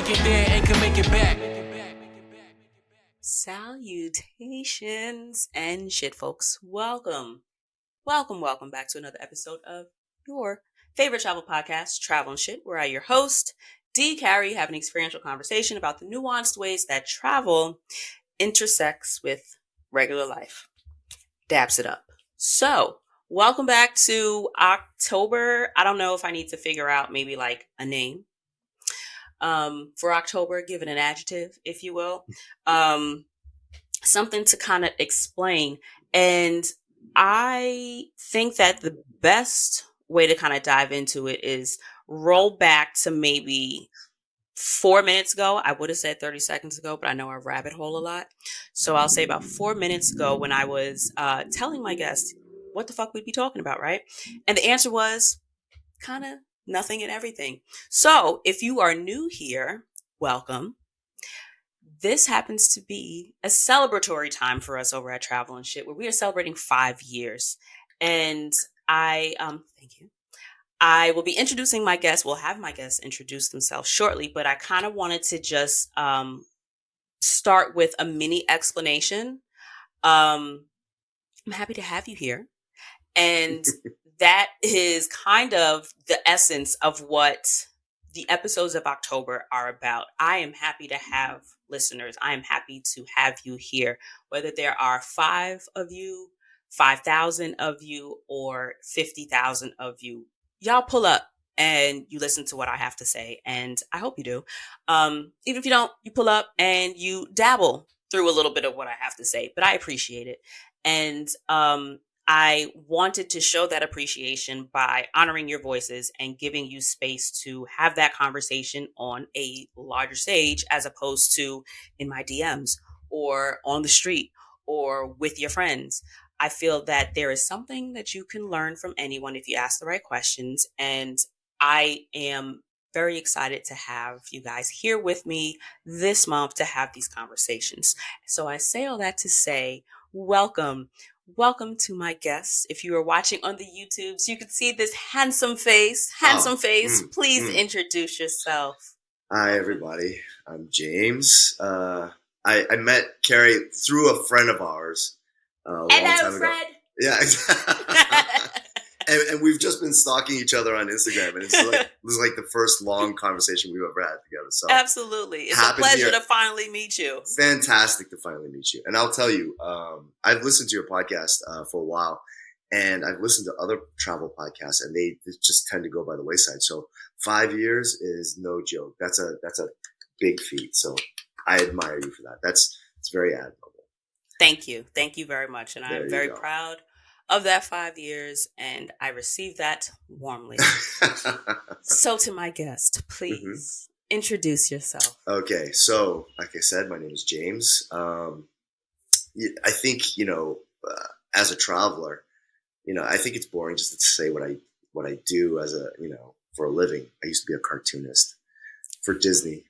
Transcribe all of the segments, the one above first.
make it there and can make it back. Salutations and shit, folks. Welcome back to another episode of your favorite travel podcast, Travel and Shit, where I, your host, D. Carey, have an experiential conversation about the nuanced ways that travel intersects with regular life. Dabs it up. So, welcome back to October. I don't know if I need to figure out maybe like a name for October, give it an adjective, if you will. Something to kind of explain. And I think that the best way to kind of dive into it is roll back to maybe 4 minutes ago. I would have said 30 seconds ago, but I know I rabbit hole a lot. So I'll say about 4 minutes ago when I was telling my guests what the fuck we'd be talking about, right? And the answer was kind of nothing and everything. So if you are new here, welcome. This happens to be a celebratory time for us over at Travel and Shit, where we are celebrating 5 years. And thank you. I will be introducing my guests. We'll have my guests introduce themselves shortly, but I kind of wanted to just start with a mini explanation. I'm happy to have you here. And that is kind of the essence of what the episodes of October are about. I am happy to have listeners. I am happy to have you here, whether there are 5 of you, 5,000 of you, or 50,000 of you. Y'all pull up and you listen to what I have to say. And I hope you do. Even if you don't, you pull up and you dabble through a little bit of what I have to say, but I appreciate it. And I wanted to show that appreciation by honoring your voices and giving you space to have that conversation on a larger stage, as opposed to in my DMs or on the street or with your friends. I feel that there is something that you can learn from anyone if you ask the right questions. And I am very excited to have you guys here with me this month to have these conversations. So I say all that to say, welcome to my guests. If you are watching on the YouTubes, you can see this handsome face. Please introduce yourself. Hi, everybody. I'm James. I met Carrie through a friend of ours. Hello, Fred. Yeah, exactly. and we've just been stalking each other on Instagram, and this is like the first long conversation we've ever had together. So absolutely, it's a pleasure to finally meet you. Fantastic to finally meet you. And I'll tell you, I've listened to your podcast for a while, and I've listened to other travel podcasts, and they just tend to go by the wayside. So 5 years is no joke. That's a big feat. So I admire you for that. It's very admirable. Thank you very much, and I'm very proud of that 5 years, and I receive that warmly. So to my guest, please introduce yourself. Okay, so like I said, my name is James. I think, as a traveler, I think it's boring just to say what I do as for a living. I used to be a cartoonist for Disney.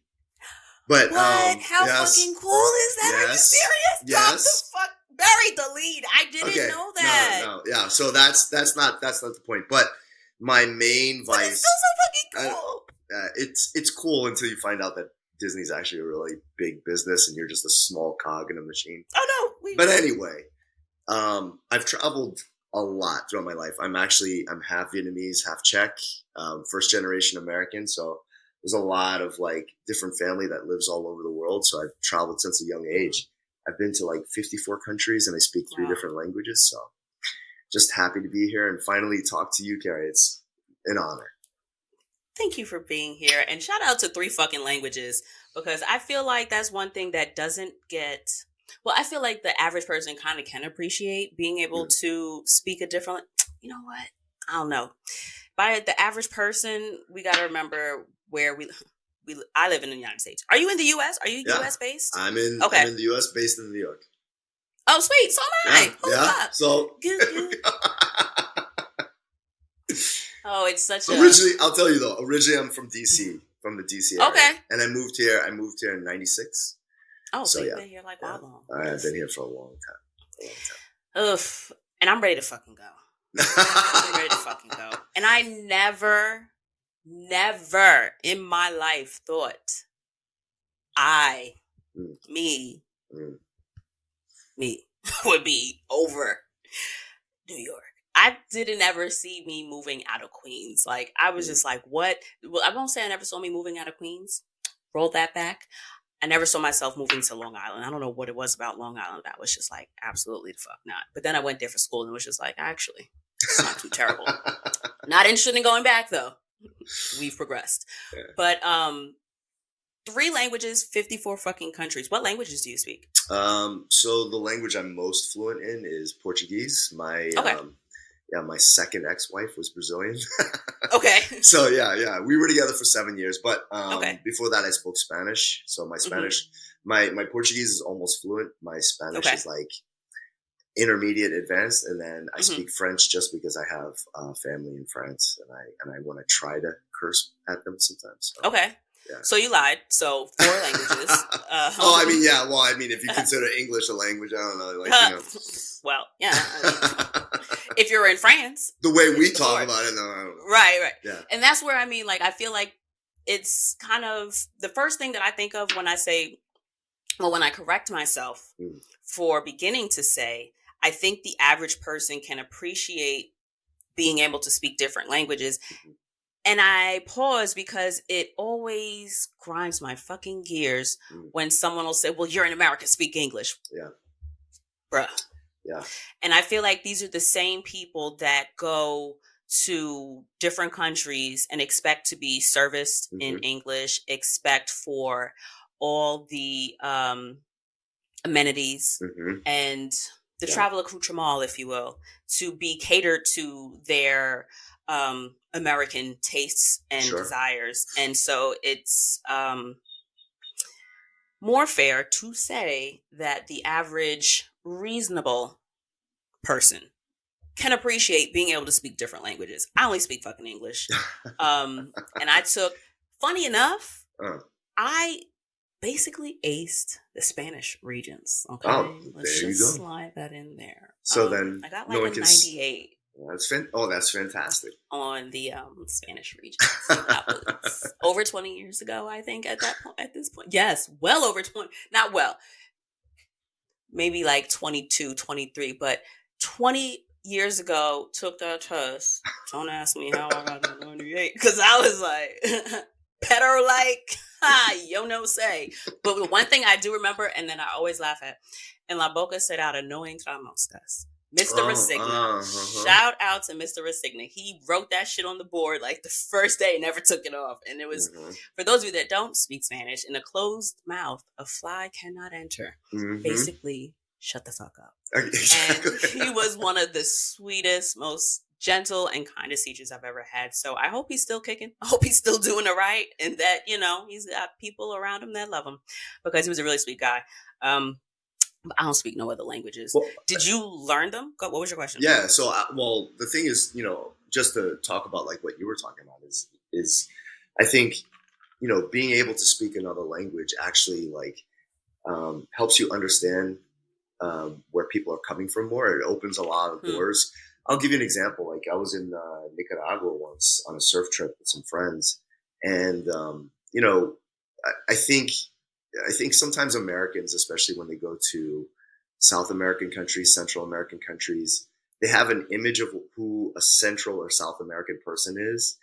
But what? How fucking cool is that? Yes, are you serious? Yes. Drop the fuck. Bury the lead. I didn't know that. No. Yeah. So that's not the point. But my main vice. It's still so fucking cool. It's cool until you find out that Disney's actually a really big business and you're just a small cog in a machine. Oh no. But anyway, I've traveled a lot throughout my life. I'm half Vietnamese, half Czech, first generation American. So there's a lot of different family that lives all over the world. So I've traveled since a young age. I've been to 54 countries and I speak 3 different languages. So just happy to be here and finally talk to you, Carrie. It's an honor. Thank you for being here. And shout out to 3 fucking languages, because I feel like that's one thing that doesn't get, I feel like the average person kind of can appreciate being able to speak a different, you know what? I don't know. By the average person, we got to remember where I live in the United States. Are you in the U.S.? Are you U.S. based? I'm in the U.S. based in New York. Oh, sweet. So am I. Hold up. So. Good. Oh, it's such Originally, I'll tell you though. Originally, I'm from D.C. From the D.C. area. Okay. And I moved here in '96. Oh, so you've been here how long? I've been here for a long time. Ugh. And I'm ready to fucking go. I'm ready to fucking go. And I never in my life thought I, Mm, me, mm. me would be over New York. I didn't ever see me moving out of Queens. Like, I was Mm. just like, what? Well, I won't say I never saw me moving out of Queens. Roll that back. I never saw myself moving to Long Island. I don't know what it was about Long Island that was just like, absolutely the fuck not. But then I went there for school and it was just like, actually, it's not too terrible. Not interested in going back though. We've progressed. Yeah. But 3 languages, 54 fucking countries. What languages do you speak? So the language I'm most fluent in is Portuguese. Okay. My second ex-wife was Brazilian. Okay. So yeah, we were together for 7 years. But Okay. before that, I spoke Spanish. So my Spanish, my Portuguese is almost fluent. My Spanish Okay. is like intermediate advanced, and then I Mhm. speak French just because I have family in France, and I want to try to curse at them sometimes. So, Okay. yeah. So you lied. So 4 languages. Oh, I mean, yeah. Well, I mean, if you consider English a language, I don't know, like Well, yeah. I mean, if you're in France, the way we it's the talk 4th. about it, no, I don't know. Right. Yeah. And that's where I mean, like, I feel like it's kind of the first thing that I think of when I say, well, when I correct myself Mm. for beginning to say, I think the average person can appreciate being able to speak different languages. Mhm. And I pause because it always grinds my fucking gears Mm. when someone will say, well, you're in America, speak English. Yeah. Bruh. Yeah. And I feel like these are the same people that go to different countries and expect to be serviced in Hmm. English, expect for all the amenities Hmm. and the Yeah. travel accoutrement, if you will, to be catered to their American tastes and Sure. desires. And so it's more fair to say that the average reasonable person can appreciate being able to speak different languages. I only speak fucking English. And I took, funny enough, Oh. I basically aced the Spanish regions. Okay. Oh, Let's there you just go. slide that in there. So then, I got no like one a can. 98 That's fantastic. on the Spanish regions. That was over 20 years ago, I think, at this point. Yes, well over 20. Not well. Maybe like 22, 23, but 20 years ago took that test. Don't ask me how I got to 98 because I was like, better like, yo no say. But the one thing I do remember, and then I always laugh at, en la boca será no entramoscas. Mr. Resigna. Shout out to Mr. Resigna. He wrote that shit on the board like the first day and never took it off. And it was, for those of you that don't speak Spanish, in a closed mouth, a fly cannot enter. Mm-hmm. Basically, shut the fuck up. Exactly. And he was one of the sweetest, most gentle and kindest teachers I've ever had. So I hope he's still kicking. I hope he's still doing it right. And that, he's got people around him that love him because he was a really sweet guy. But I don't speak no other languages. Well, did you learn them? What was your question? Yeah. So, well, the thing is, just to talk about like what you were talking about is I think, being able to speak another language actually like helps you understand where people are coming from more. It opens a lot of doors. I'll give you an example. Like I was in Nicaragua once on a surf trip with some friends, and I think sometimes Americans, especially when they go to South American countries, Central American countries, they have an image of who a Central or South American person is.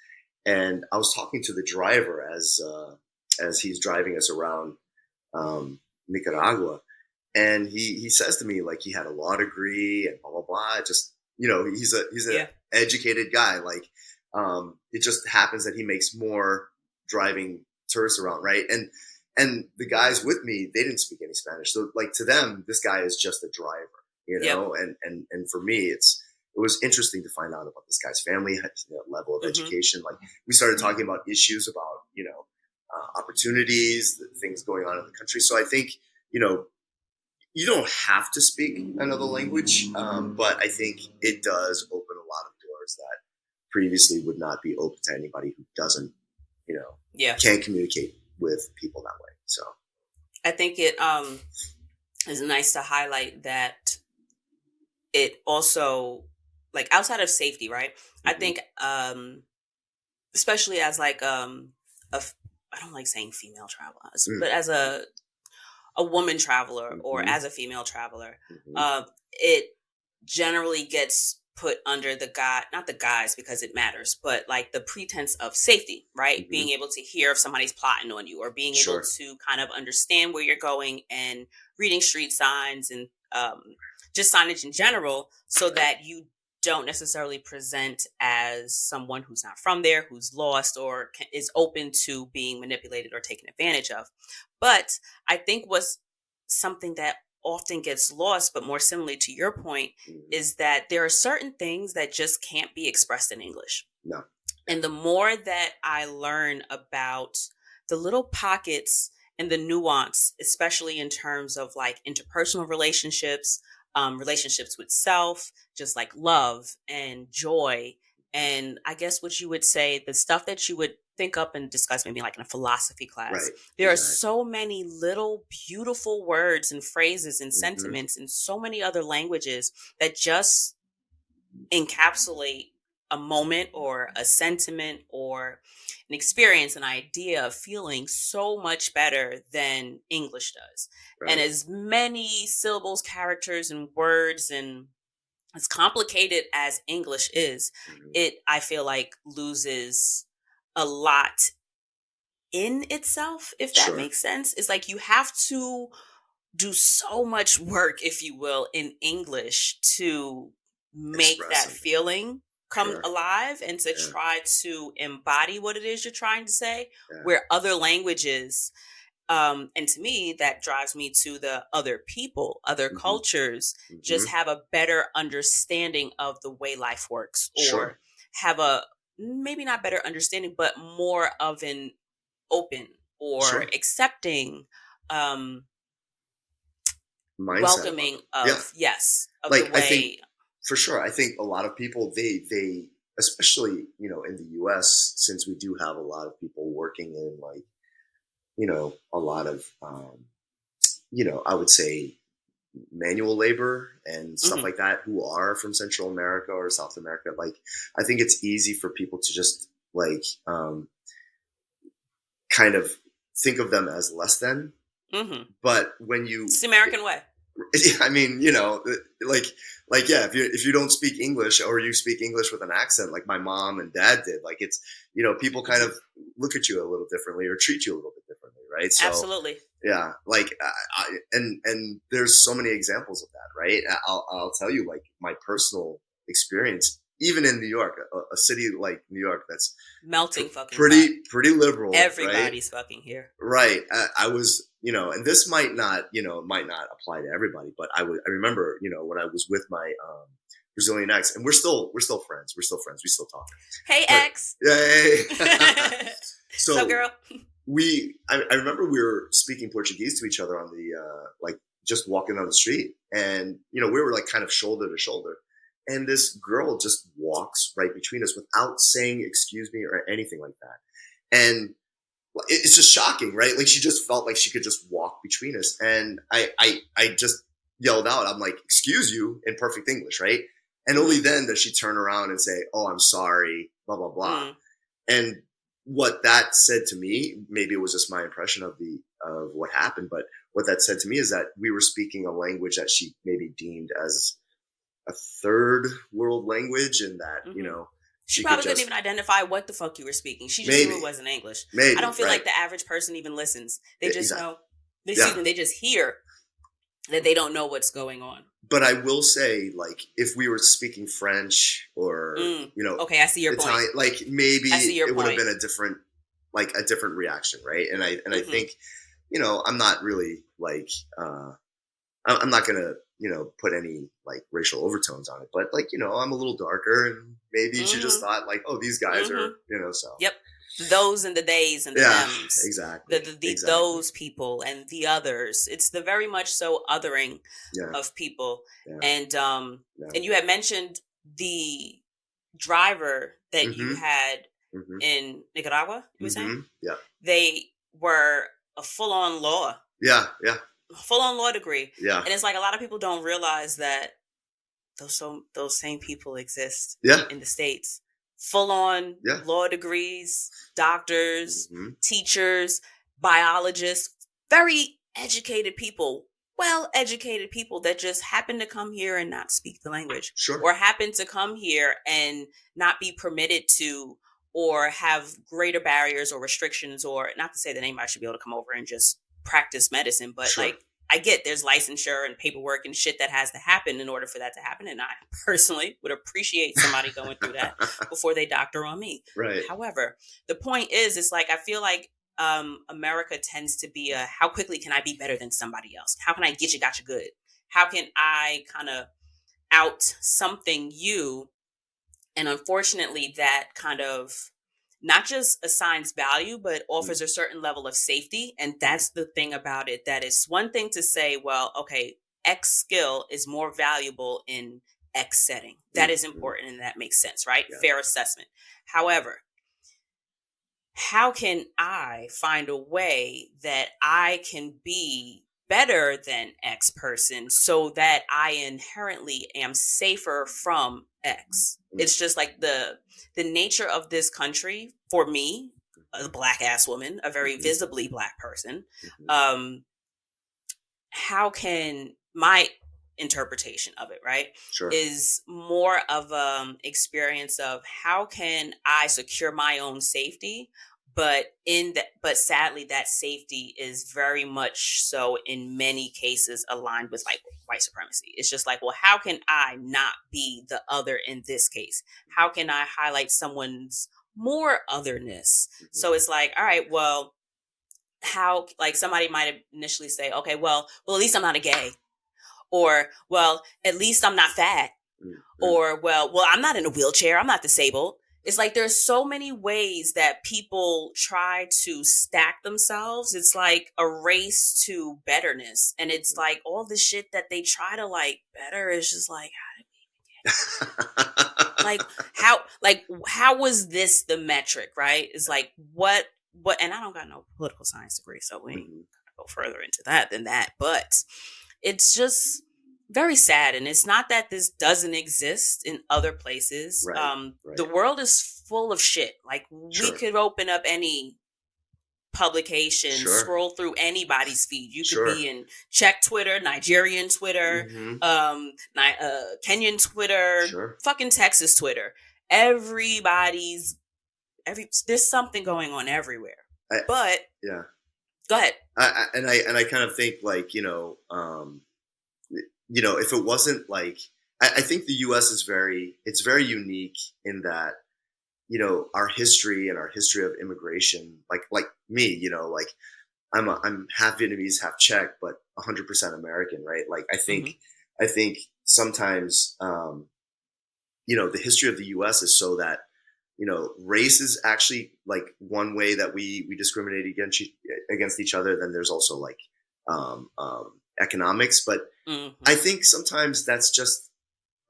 And I was talking to the driver as he's driving us around Nicaragua, and he says to me like he had a law degree and blah blah blah. Just he's an educated guy. Like it just happens that he makes more driving tourists around, right? And the guys with me, they didn't speak any Spanish, so like to them, this guy is just a driver, And for me, it was interesting to find out about this guy's family level of education. Like we started talking about issues about opportunities, things going on in the country. So I think you don't have to speak another language, but I think it does open a lot of doors that previously would not be open to anybody who doesn't, can't communicate with people that way. So I think it is nice to highlight that it also, like outside of safety, right? I think especially as like I don't like saying female traveler, Mm. but as a woman traveler or Mm-hmm. as a female traveler, Mm-hmm. it generally gets put under the not the guise because it matters, but like the pretense of safety, right? Mm-hmm. Being able to hear if somebody's plotting on you, or being able Sure. to kind of understand where you're going, and reading street signs and just signage in general, so that you don't necessarily present as someone who's not from there, who's lost, or is open to being manipulated or taken advantage of. But I think what's something that often gets lost, but more similarly to your point, Mm-hmm. is that there are certain things that just can't be expressed in English. No. And the more that I learn about the little pockets and the nuance, especially in terms of like interpersonal relationships, relationships with self, just like love and joy, and I guess what you would say, the stuff that you would think up and discuss maybe like in a philosophy class. Right. There are Exactly. so many little beautiful words and phrases and Mm-hmm. sentiments in so many other languages that just encapsulate a moment or a sentiment or an experience, an idea, a feeling so much better than English does. And Right. as many syllables, characters, and words, and as complicated as English is, Mm-hmm. it, I feel like, loses a lot in itself, if that Sure. makes sense. It's like you have to do so much work, if you will, in English to make that Expressing. feeling come Sure. alive and to Yeah. try to embody what it is you're trying to say, Yeah. where other languages, and to me, that drives me to the other people, other Mm-hmm. cultures, Mm-hmm. just have a better understanding of the way life works, Sure. or have a maybe not better understanding, but more of an open or Sure. accepting, um, Mindset about welcoming it. Yeah. of, yes, of the Like, I think way. for sure, I think a lot of people, they, especially, in the US, since we do have a lot of people working in like, a lot of, I would say manual labor and stuff Mhm. like that, who are from Central America or South America. Like, I think it's easy for people to just like, kind of think of them as less than. Mhm. But when you, It's the American way. I mean, like yeah, if you don't speak English, or you speak English with an accent, like my mom and dad did, like it's, people kind Mhm. of look at you a little differently or treat you a little bit differently, right? So Absolutely. yeah, like and there's so many examples of that, right? I'll tell you, like, my personal experience, even in New York, a city like New York that's Melting fucking pot. pretty liberal, right? Everybody's fucking here. Right. I was, and this might not apply to everybody, but I remember, when I was with my Brazilian ex, and we're still friends. We're still friends. We still talk. Hey, But ex. yay. So, So girl. I remember we were speaking Portuguese to each other on the, like, just walking down the street, and, we were like kind of shoulder to shoulder. And this girl just walks right between us without saying excuse me or anything like that. And it's just shocking, right? Like, she just felt like she could just walk between us. And I just yelled out, I'm like, excuse you, in perfect English, right? And only then does she turn around and say, oh, I'm sorry, blah, blah, blah. Mm. And what that said to me, maybe it was just my impression of what happened, but what that said to me is that we were speaking a language that she maybe deemed as a third world language, and that, Mhm. She she could probably couldn't just even identify what the fuck you were speaking. She just knew it maybe, wasn't English. I don't feel right. like the average person even listens. They just Exactly. know, excuse Yeah. me, they just hear that they don't know what's going on. But I will say, like, if we were speaking French or, Mm. Okay, I see your point. Italian, like, maybe I see your it would have point. been a different reaction, right? And I Mhm. think, I'm not really like, I'm not gonna, put any like racial overtones on it, but, like, I'm a little darker, and maybe she just Mhm. thought like, oh, these guys Mhm. are, so Yep. Those and the days and the yeah, thems. exactly, The exactly, those people and the others. It's the very much so othering yeah, of people. yeah, And yeah, you had mentioned the driver that you mm-hmm, had mm-hmm, in Nicaragua, you were saying? mm-hmm, yeah, They were a yeah, yeah, full on law degree. yeah, And it's like a lot of people don't realize that those same people exist yeah, in the States. full on Yeah. law degrees, doctors, Hmm. teachers, biologists, very educated people, well educated people that just happen to come here and not speak the language, Sure. or happen to come here and not be permitted to, or have greater barriers or restrictions, or not to say that anybody should be able to come over and just practice medicine, but Sure. like, I get there's licensure and paperwork and shit that has to happen in order for that to happen. And I personally would appreciate somebody going through that before they doctor on me. Right. However, the point is, it's like, I feel like America tends to be a, how quickly can I be better than somebody else? How can I get you, got you good? How can I kind of out something you? And unfortunately, that kind of not just assigns value, but offers a certain level of safety. And that's the thing about it. That is one thing to say, well, okay, X skill is more valuable in X setting. That is Mhm. important and that makes sense, right? Yeah. Fair assessment. However, how can I find a way that I can be better than X person so that I inherently am safer from X? Mhm. It's just like the nature of this country for me, a black ass woman, a very Mhm. visibly black person. Mhm. Um, how can my interpretation of it, right, Sure. is more of experience of how can I secure my own safety, but in that, but sadly that safety is very much so in many cases aligned with like white supremacy. It's just like, well, how can I not be the other in this case? How can I highlight someone's more otherness? Mhm. So it's like, all right, well, how, like, somebody might initially say, okay, well, at least I'm not a gay, or well, at least I'm not fat, Mhm. or well, I'm not in a wheelchair, I'm not disabled. It's like there's so many ways that people try to stack themselves. It's like a race to betterness, and it's like all the shit that they try to like better is just like, like how was this the metric, right? It's like what, and I don't got no political science degree, so we ain't Mhm. gonna go further into that than that. But it's just very sad, and it's not that this doesn't exist in other places. Right. The Right. world is full of shit. Like, we Sure. could open up any publication, Sure. scroll through anybody's feed. You could Sure. be in Czech Twitter, Nigerian Twitter, Mhm. Kenyan Twitter, Sure. fucking Texas Twitter. Everybody's there's something going on everywhere. I, But yeah. go ahead. I kind of think like, if it wasn't like, I think the U.S. it's very unique in that, our history and our history of immigration, like me, like I'm half Vietnamese, half Czech, but 100% American, right? Like Hmm. I think sometimes, the history of the U.S. is so that, race is actually like one way that we discriminate against each other. Then there's also like, economics, but Hmm. I think sometimes that's just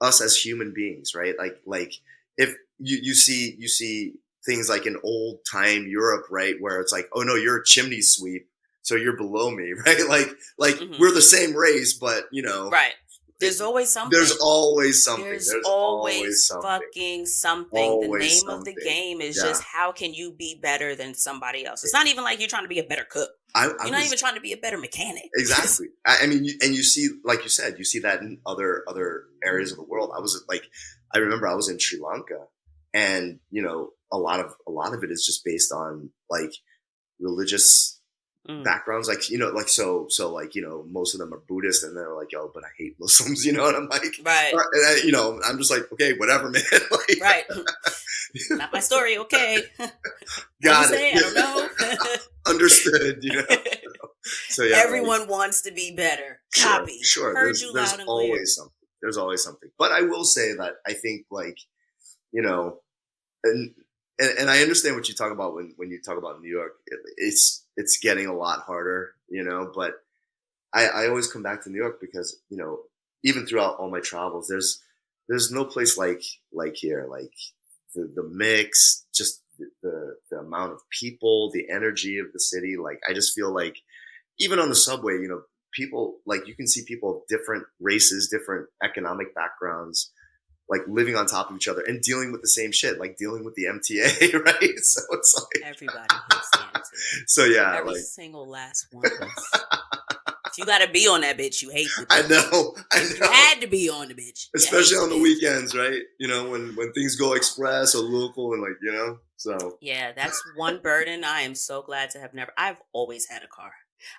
us as human beings, right? Like if you see things like in old time Europe, right, where it's like, oh no, you're a chimney sweep, so you're below me, right? Like Hmm. we're the same race, but Right. it, There's always there's something. always something. There's There's always always something. fucking something. The Always name of the something. game is Yeah. just how can you be better than somebody else? It's not even like you're trying to be a better cook. I You're not was even trying to be a better mechanic. exactly. I mean, and you see, like you said, you see that in other areas of the world. I remember I was in Sri Lanka, and a lot of it is just based on like religious Mm, backgrounds, like like so like most of them are Buddhist, and they're like, yo, but I hate Muslims, and I'm like, right. I'm just like, okay, whatever, man. Like, Right. Not my story. Okay. What'd you got say? I don't it, know. understood, So yeah, like, Everyone wants to be better. sure, Copy. sure. Heard you There's loud and clear. always something. There's always something. But I will say that I think like, you know, and and I understand what you talk about when you talk about New York. It's getting a lot harder, But I always come back to New York because even throughout all my travels, there's no place like here. Like the mix, just the amount of people, the energy of the city. Like I just feel like even on the subway, people like you can see people of different races, different economic backgrounds, like living on top of each other and dealing with the same shit, like dealing with the MTA, right? So it's like Everybody hates the MTA. so yeah, Every like single last one of us. If you gotta be on that bitch, you hate the bitch. I You know. had to be on the bitch. Especially on the weekends, right? You know, when things go express or local and like, you know, so Yeah, that's one burden. I am so glad to have never. I've always had a car.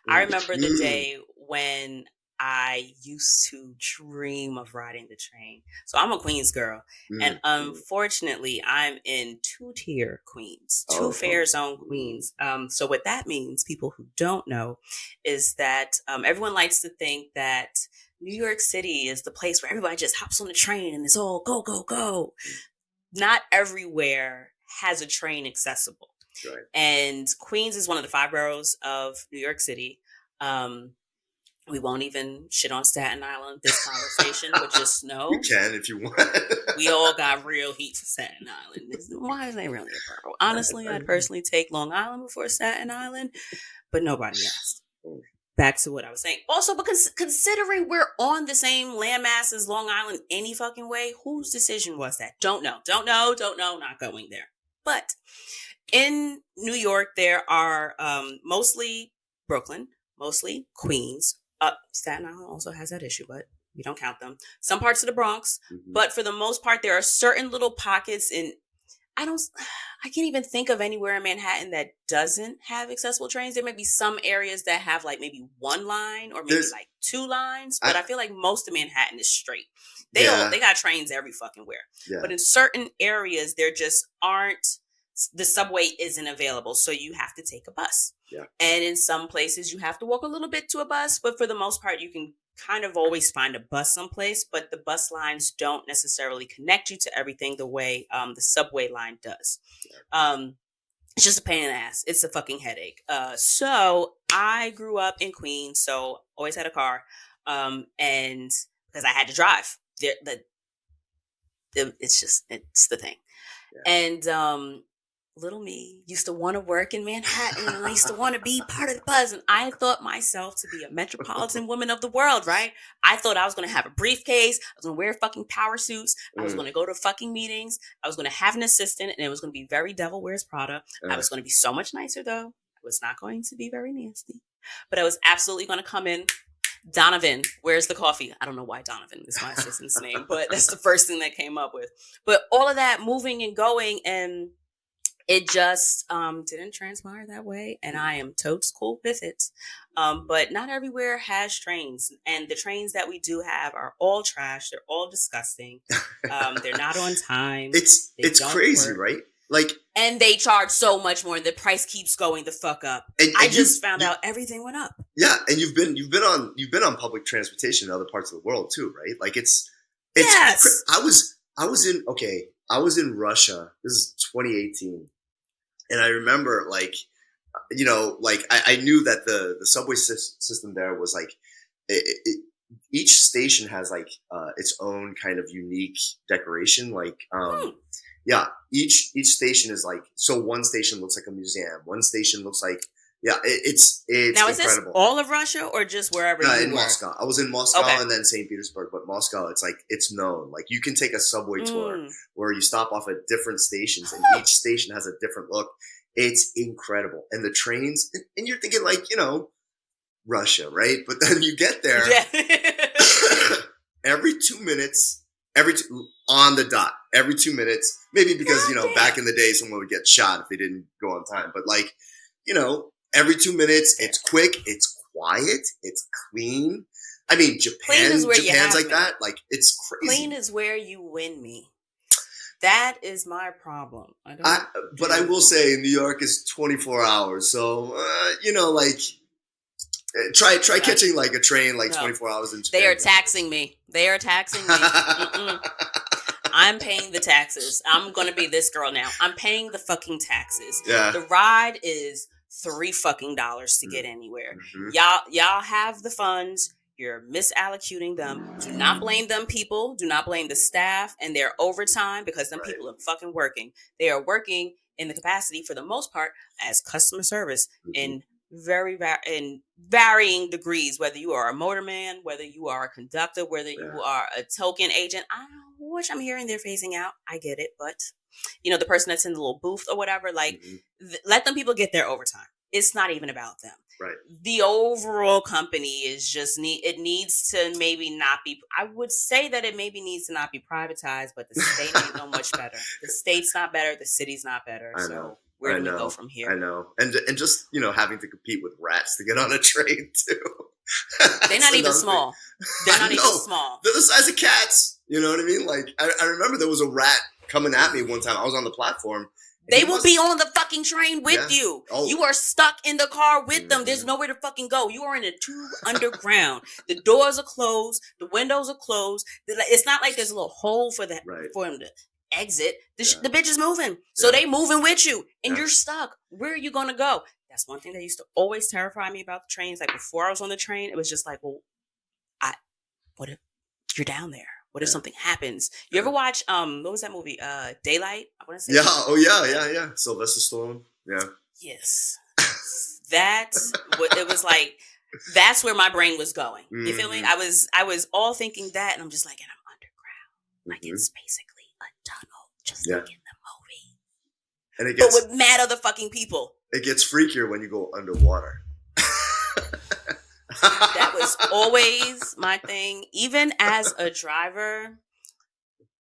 I remember the day when I used to dream of riding the train. So I'm a Queens girl. And unfortunately, I'm in two-tier Queens, two fare zone Queens. So what that means, people who don't know, is that everyone likes to think that New York City is the place where everybody just hops on the train and it's all go, go, go. Not everywhere has a train accessible. Right. And Queens is one of the 5 boroughs of New York City. We won't even shit on Staten Island this conversation, but just know you can if you want. we all got real heat for Staten Island. Why is they really a borough? Honestly, I'd personally take Long Island before Staten Island, but nobody asked. Back to what I was saying. Also, because considering we're on the same landmass as Long Island any fucking way, whose decision was that? Don't know, not going there. But in New York, there are mostly Brooklyn, mostly Queens. Staten Island also has that issue, but we don't count them. Some parts of the Bronx, but for the most part, there are certain little pockets in. I can't even think of anywhere in Manhattan that doesn't have accessible trains. There may be some areas that have like maybe 1 line or maybe like 2 lines, but I feel like most of Manhattan is straight. They got trains every fucking where. Yeah. But in certain areas, there just aren't. The subway isn't available, so you have to take a bus. Yeah. And in some places, you have to walk a little bit to a bus, but for the most part, you can kind of always find a bus someplace, but the bus lines don't necessarily connect you to everything the way the subway line does. It's just a pain in the ass. It's a fucking headache. So I grew up in Queens, so always had a car, and because I had to drive, it's the thing. Yeah. And little me used to want to work in Manhattan, and I used to want to be part of the buzz. And I thought myself to be a metropolitan woman of the world, right? I thought I was going to have a briefcase. I was going to wear fucking power suits. I was going to go to fucking meetings. I was going to have an assistant, and it was going to be very Devil Wears Prada. I was going to be so much nicer, though. I was not going to be very nasty. But I was absolutely going to come in. Donovan, where's the coffee? I don't know why Donovan is my assistant's name, but that's the first thing that came up with. But all of that moving and going, and it just didn't transpire that way, and I am totes cool with it. But not everywhere has trains, and the trains that we do have are all trash. They're all disgusting. They're not on time. It's crazy, work. Right? Like, and they charge so much more. The price keeps going the fuck up. And I just found out everything went up. Yeah, and you've been on public transportation in other parts of the world too, right? Like it's yes. I was in Russia. This is 2018. And I remember, like, you know, like I knew that the subway system there was like, each station has like its own kind of unique decoration. Like, yeah, each station is like, so one station looks like a museum. One station looks like, yeah, it's now, is incredible. This all of Russia or just wherever you in were? Moscow. I was in Moscow and then St. Petersburg, but Moscow, it's like, it's known. Like, you can take a subway tour where you stop off at different stations and each station has a different look. It's incredible. And the trains, and you're thinking like, you know, Russia, right? But then you get there every 2 minutes, on the dot, every 2 minutes, maybe because, you know, back in the day, someone would get shot if they didn't go on time. But like, you know, every 2 minutes, it's quick, it's quiet, it's clean. I mean, Japan's like that. Like, it's crazy. Clean is where you win me. That is my problem. But I will say New York is 24 hours. So, you know, like, try catching like a train like 24 hours in Japan. They are taxing me. I'm paying the taxes. I'm going to be this girl now. I'm paying the fucking taxes. Yeah. The ride is $3 fucking to get anywhere. Y'all have the funds. You're misallocating them. Do not blame them people. Do not blame the staff and their overtime, because them people are fucking working. They are working in the capacity, for the most part, as customer service in in varying degrees, whether you are a motorman, whether you are a conductor, whether you Yeah. are a token agent. I don't know, which I'm hearing they're phasing out. I get it, but the person that's in the little booth or whatever, like, Hmm. let them people get their overtime. It's not even about them. Right. The overall company is just it needs to maybe not be. I would say that it maybe needs to not be privatized, but the state ain't no much better. The state's not better. The city's not better. I know. So where I do we go know. from I here? know. And just, having to compete with rats to get on a train too. They're That's not even another thing. small. They're not I even know. small. They're the size of cats. You know what I mean? Like, I remember there was a rat coming at me one time. I was on the platform. They will be on the fucking train with Yeah. you. Oh. You are stuck in the car with them. There's nowhere to fucking go. You are in a tube underground. The doors are closed. The windows are closed. It's not like there's a little hole for them to exit. The bitch is moving. So they moving with you. And you're stuck. Where are you going to go? That's one thing that used to always terrify me about the trains. Like, before I was on the train, it was just like, well, what if you're down there? What if something happens? You ever watch what was that movie? Daylight? I want to say. Yeah. Oh yeah. Sylvester Stallone. Yeah. Yes. It was like, that's where my brain was going. You feel me? I was all thinking that, and I'm just like, and I'm underground. Like, it's basically a tunnel, just like in the movie. And but with mad other fucking people. It gets freakier when you go underwater. That was always my thing. Even as a driver,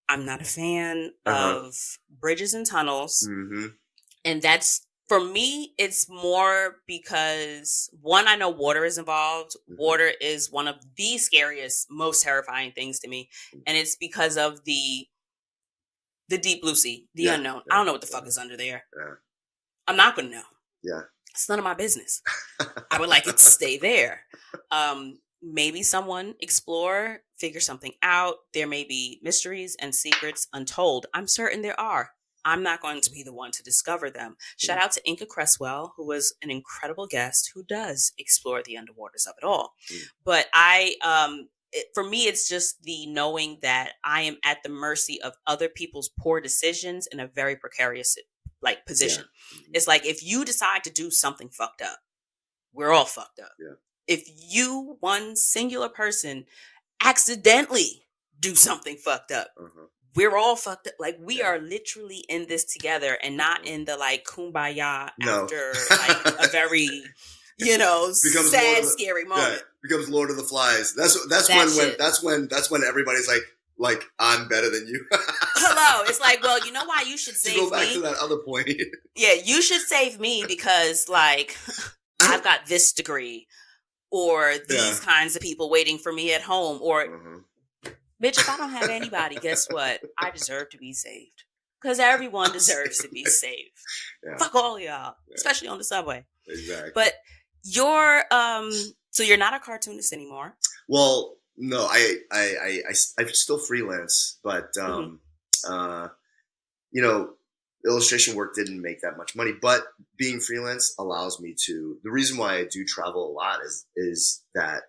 I'm not a fan of bridges and tunnels. And that's, for me, it's more because, one, I know water is involved. Water is one of the scariest, most terrifying things to me. And it's because of the deep blue sea, the unknown. I don't know what the fuck is under there. I'm not going to know. Yeah. It's none of my business. I would like it to stay there. Maybe someone explore, figure something out. There may be mysteries and secrets untold. I'm certain there are. I'm not going to be the one to discover them. Shout out to Inca Cresswell, who was an incredible guest who does explore the underwaters of it all. But for me, it's just the knowing that I am at the mercy of other people's poor decisions in a very precarious position. It's like, if you decide to do something fucked up, we're all fucked up. If you, one singular person, accidentally do something fucked up, we're all fucked up. Like, we are literally in this together, and not in the kumbaya after a very sad, scary moment. Yeah, becomes Lord of the Flies. That's when everybody's like, I'm better than you. Hello. It's like, well, you know why you should save me? Go back to that other point. Yeah, you should save me because, I've got this degree, or these kinds of people waiting for me at home, or bitch, if I don't have anybody, guess what? I deserve to be saved, because everyone deserves to be saved. Fuck all y'all, especially on the subway. Exactly. But you're so you're not a cartoonist anymore. Well, no, I still freelance, but illustration work didn't make that much money, but being freelance allows me to. The reason why I do travel a lot is that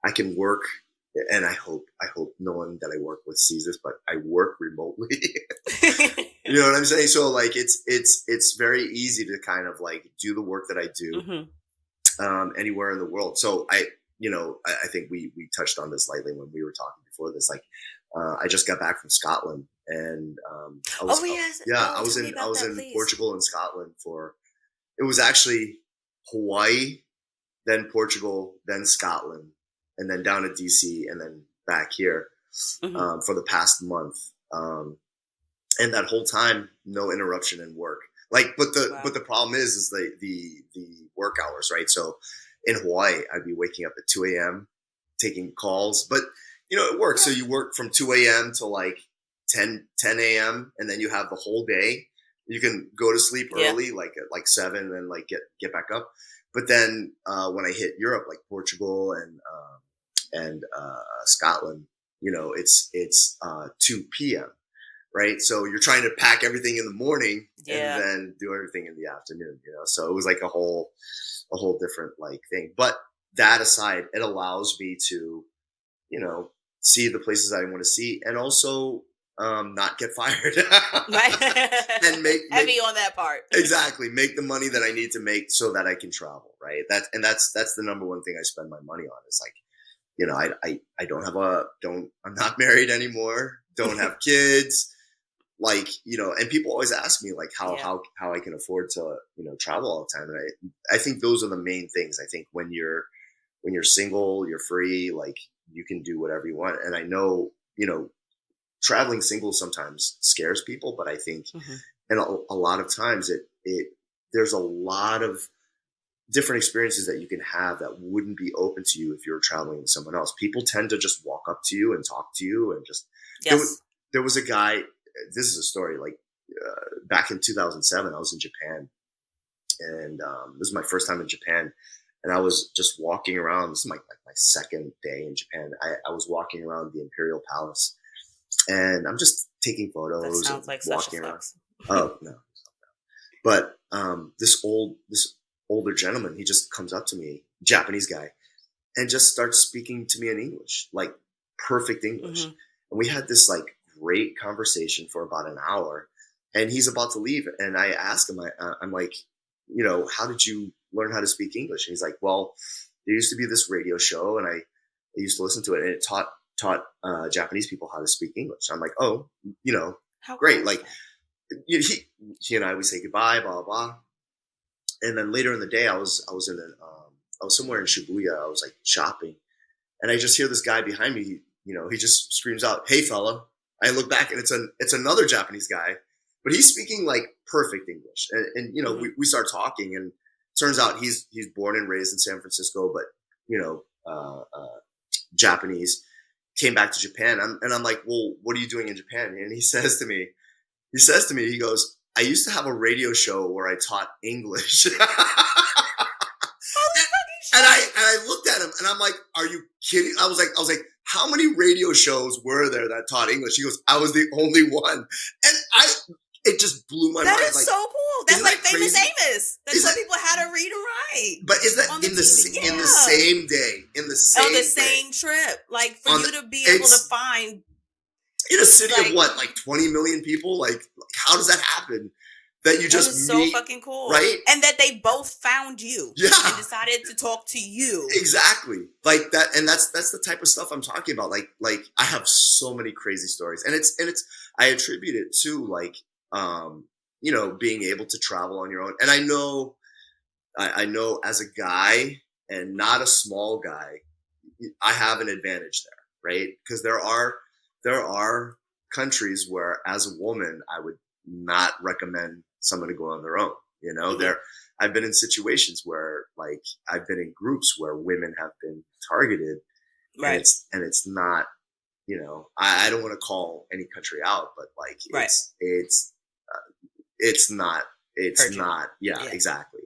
I can work, and I hope no one that I work with sees this, but I work remotely. You know what I'm saying? So it's very easy to kind of do the work that I do anywhere in the world. So I think we touched on this lightly when we were talking before this. I just got back from Scotland, and I was in Portugal and Scotland it was actually Hawaii, then Portugal, then Scotland, and then down to DC, and then back here for the past month. And that whole time, no interruption in work. But the problem is the work hours, right? So in Hawaii, I'd be waking up at 2 a.m. taking calls, but it works. So you work from 2 a.m. to 10 a.m. and then you have the whole day. You can go to sleep early, at 7, and then get back up. But then when I hit Europe, like Portugal and Scotland, it's 2 p.m. Right, so you're trying to pack everything in the morning and then do everything in the afternoon. So it was a whole different thing. But that aside, it allows me to see the places I want to see, and also not get fired, Right. and Heavy on that part. exactly make the money that I need to make so that I can travel, right? That's the number one thing I spend my money on. Is like, I don't have I'm not married anymore, don't have kids, like, and people always ask me like how I can afford to, travel all the time. And I think those are the main things. I think when you're single, you're free, like you can do whatever you want. And I know, traveling single sometimes scares people, but I think, and a lot of times there's a lot of different experiences that you can have that wouldn't be open to you if you're traveling with someone else. People tend to just walk up to you and talk to you and just, Yes. there was a guy, this is a story, like back in 2007, I was in Japan, and this was my first time in Japan, and I was just walking around. This is my second day in Japan. I was walking around the Imperial Palace, and I'm just taking photos. That sounds like such a flex. Oh no, but this older gentleman, he just comes up to me, Japanese guy, and just starts speaking to me in English, like perfect English. And we had this like great conversation for about an hour, and he's about to leave. And I asked him, I'm like, how did you learn how to speak English? And he's like, well, there used to be this radio show, and I used to listen to it, and it taught Japanese people how to speak English. I'm like, oh, How great. cool. Like he and I, we say goodbye, blah, blah, blah. And then later in the day, I was somewhere in Shibuya. I was like shopping, and I just hear this guy behind me. He just screams out, "Hey, fella!" I look back, and it's another Japanese guy, but he's speaking like perfect English. And we start talking, and it turns out he's born and raised in San Francisco, but Japanese. Came back to Japan, and I'm like, well, what are you doing in Japan? And he says to me, he goes, I used to have a radio show where I taught English. And I looked at him, and I'm like, are you kidding? I was like, how many radio shows were there that taught English? He goes, I was the only one. And it just blew my mind. That is so cool. That's like Famous Amos. That some people had to read and write. But is that in the same day? In the same on the same trip. Like for you to be able to find in a city of what, like 20 million people? Like how does that happen? That you just so fucking cool, right? And that they both found you, and decided to talk to you. Exactly, like that, and that's the type of stuff I'm talking about. Like I have so many crazy stories, and it's I attribute it to like being able to travel on your own. And I know as a guy, and not a small guy, I have an advantage there, right? Because there are countries where, as a woman, I would not recommend someone to go on their own. I've been in situations where, like, I've been in groups where women have been targeted, right? And it's not, I don't want to call any country out, but like, it's not, yeah, exactly.